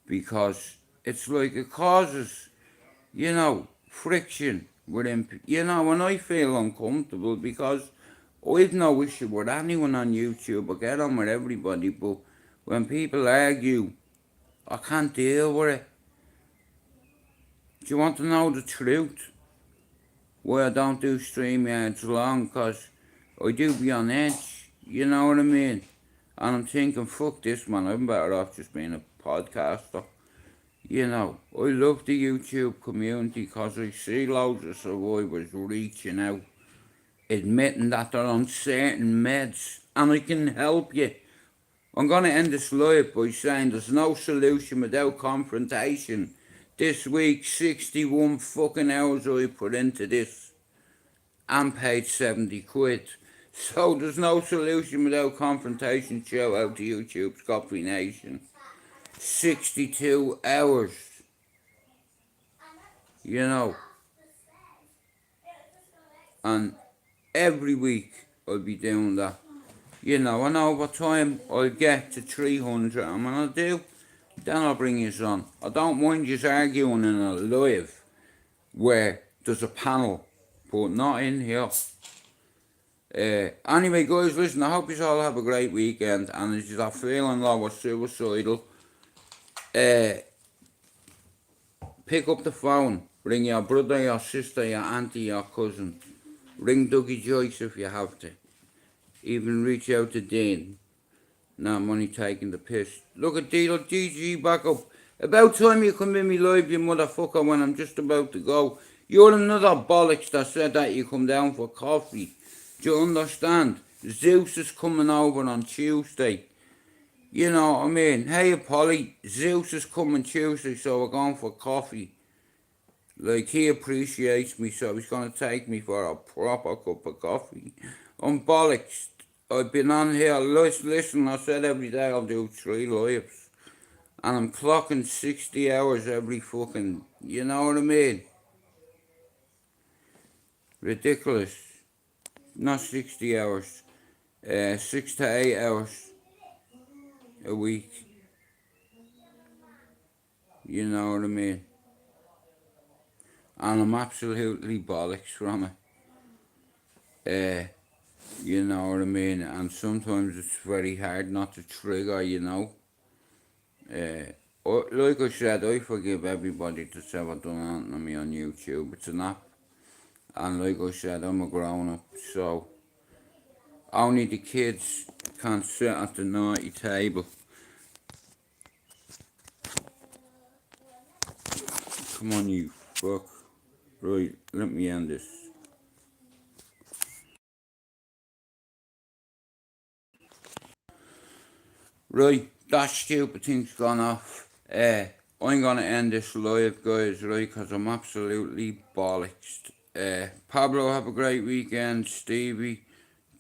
because it's like it causes, you know, friction within, you know, and I feel uncomfortable because I've no issue with anyone on YouTube. I get on with everybody, but when people argue, I can't deal with it. Do you want to know the truth? Why I don't do StreamYards long? Because I do be on edge, you know what I mean? And I'm thinking, fuck this, man, I'm better off just being a podcaster. You know, I love the YouTube community because I see loads of survivors reaching out, admitting that they're on certain meds, and I can help you. I'm going to end this live by saying there's no solution without confrontation. This week, 61 fucking hours I put into this, and paid 70 quid. So there's no solution without confrontation. Shout out to YouTube's Coffee Nation. 62 hours. You know. And every week I'll be doing that. You know, and over time I'll get to 300, and when I do, then I'll bring you on. I don't mind just arguing in a live where there's a panel, but not in here. Anyway, guys, listen, I hope you all have a great weekend, and if you're feeling low or suicidal, pick up the phone, ring your brother, your sister, your auntie, your cousin, ring Dougie Joyce if you have to, even reach out to Dean. No, I'm only taking the piss. Look at DG back up. About time you come in me live, you motherfucker, when I'm just about to go. You're another bollocks that said that you come down for coffee. Do you understand? Zeus is coming over on Tuesday. You know what I mean? Hey, Polly, Zeus is coming Tuesday, so we're going for coffee. Like, he appreciates me, so he's going to take me for a proper cup of coffee. I'm bollocks. I've been on here, listen, I said every day I'll do 3 lives. And I'm clocking 60 hours every fucking, you know what I mean? Ridiculous. Not 60 hours. 6 to 8 hours a week. You know what I mean? And I'm absolutely bollocks from it. You know what I mean? And sometimes it's very hard not to trigger, you know. Like I said, I forgive everybody that's ever done anything to me on YouTube. It's an app. And like I said, I'm a grown-up, so only the kids can sit at the naughty table. Come on, you fuck. Right, let me end this. Right, that stupid thing's gone off. I'm gonna end this live, guys, right, because I'm absolutely bollocks. Pablo, have a great weekend. Stevie,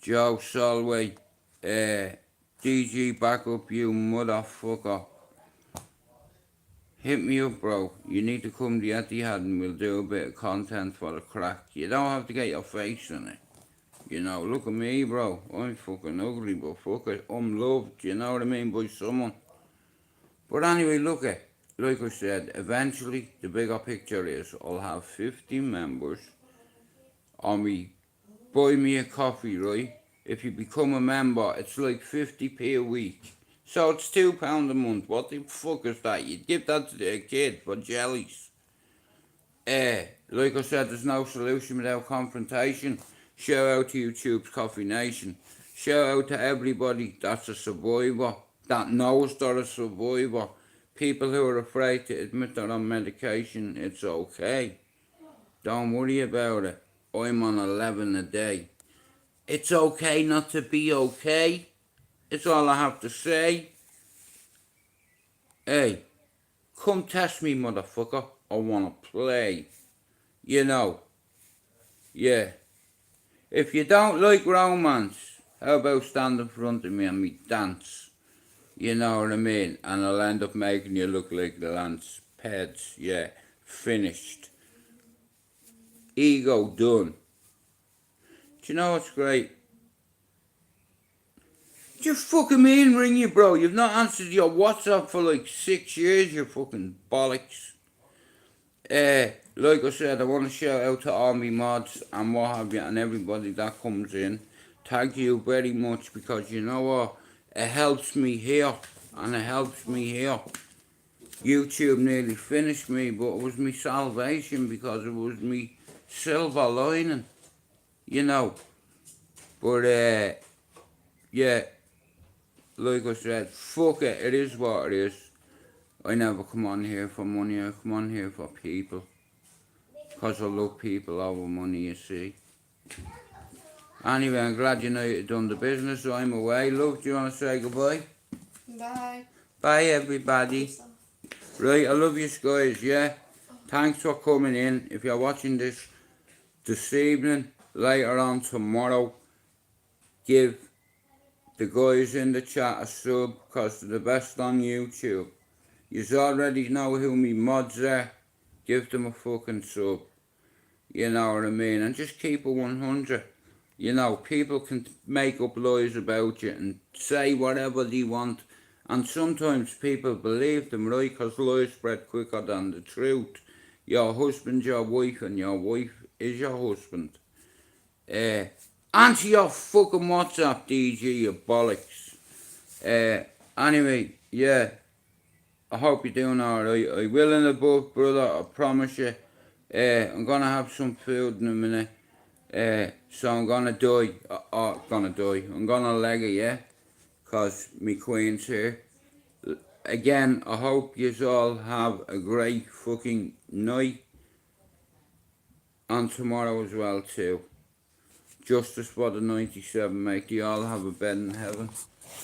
Joe, Solway, DG, back up, you motherfucker. Hit me up, bro. You need to come to Etihad and we'll do a bit of content for the crack. You don't have to get your face in it. You know, look at me, bro. I'm fucking ugly, but fuck it. I'm loved, you know what I mean, by someone. But anyway, look at, like I said, eventually the bigger picture is I'll have 50 members on me. Buy me a coffee, right? If you become a member, it's like 50p a week. So it's £2 a month. What the fuck is that? You'd give that to a kid for jellies. Like I said, there's no solution without confrontation. Shout out to YouTube's Coffee Nation. Shout out to everybody that's a survivor, that knows they're a survivor. People who are afraid to admit they're on medication, it's okay. Don't worry about it. I'm on 11 a day. It's okay not to be okay. It's all I have to say. Hey, come test me, motherfucker. I wanna play. You know. Yeah. If you don't like romance, how about stand in front of me and me dance? You know what I mean? And I'll end up making you look like the Lance Peds. Yeah. Finished. Ego done. Do you know what's great? Just fucking me and ring you, bro. You've not answered your WhatsApp for like 6 years, you fucking bollocks. Like I said, I want to shout out to all me mods and what have you, and everybody that comes in. Thank you very much, because you know what? It helps me here, and it helps me here. YouTube nearly finished me, but it was me salvation, because it was me silver lining, you know. But yeah, like I said, fuck it, it is what it is. I never come on here for money, I come on here for people. Because I love people over money, you see. Anyway, I'm glad you know you've done the business, so I'm away. Love, do you want to say goodbye? Bye. Bye, everybody. Right, I love you guys, yeah? Thanks for coming in. If you're watching this evening, later on tomorrow, give the guys in the chat a sub, because they're the best on YouTube. Yous already know who me mods are. Give them a fucking sub. You know what I mean? And just keep it 100. You know, people can make up lies about you and say whatever they want. And sometimes people believe them, right? Because lies spread quicker than the truth. Your husband's your wife, and your wife is your husband. Answer your fucking WhatsApp, DG, you bollocks. Anyway, yeah. I hope you're doing alright. I will in the book, brother, I promise you. I'm gonna have some food in a minute. So I'm gonna die. I'm gonna leg it, yeah? Because me queen's here. Again, I hope you all have a great fucking night. And tomorrow as well, too. Justice for the 97, mate. You all have a bed in heaven.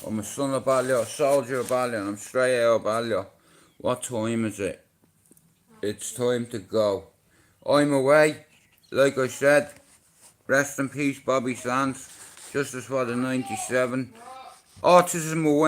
I'm a son of Ballyer, a soldier of Ballyer, and I'm straight out of Ballyer. What time is it? It's time to go. I'm away. Like I said, rest in peace, Bobby Sands. Justice for the 97. Autism awareness.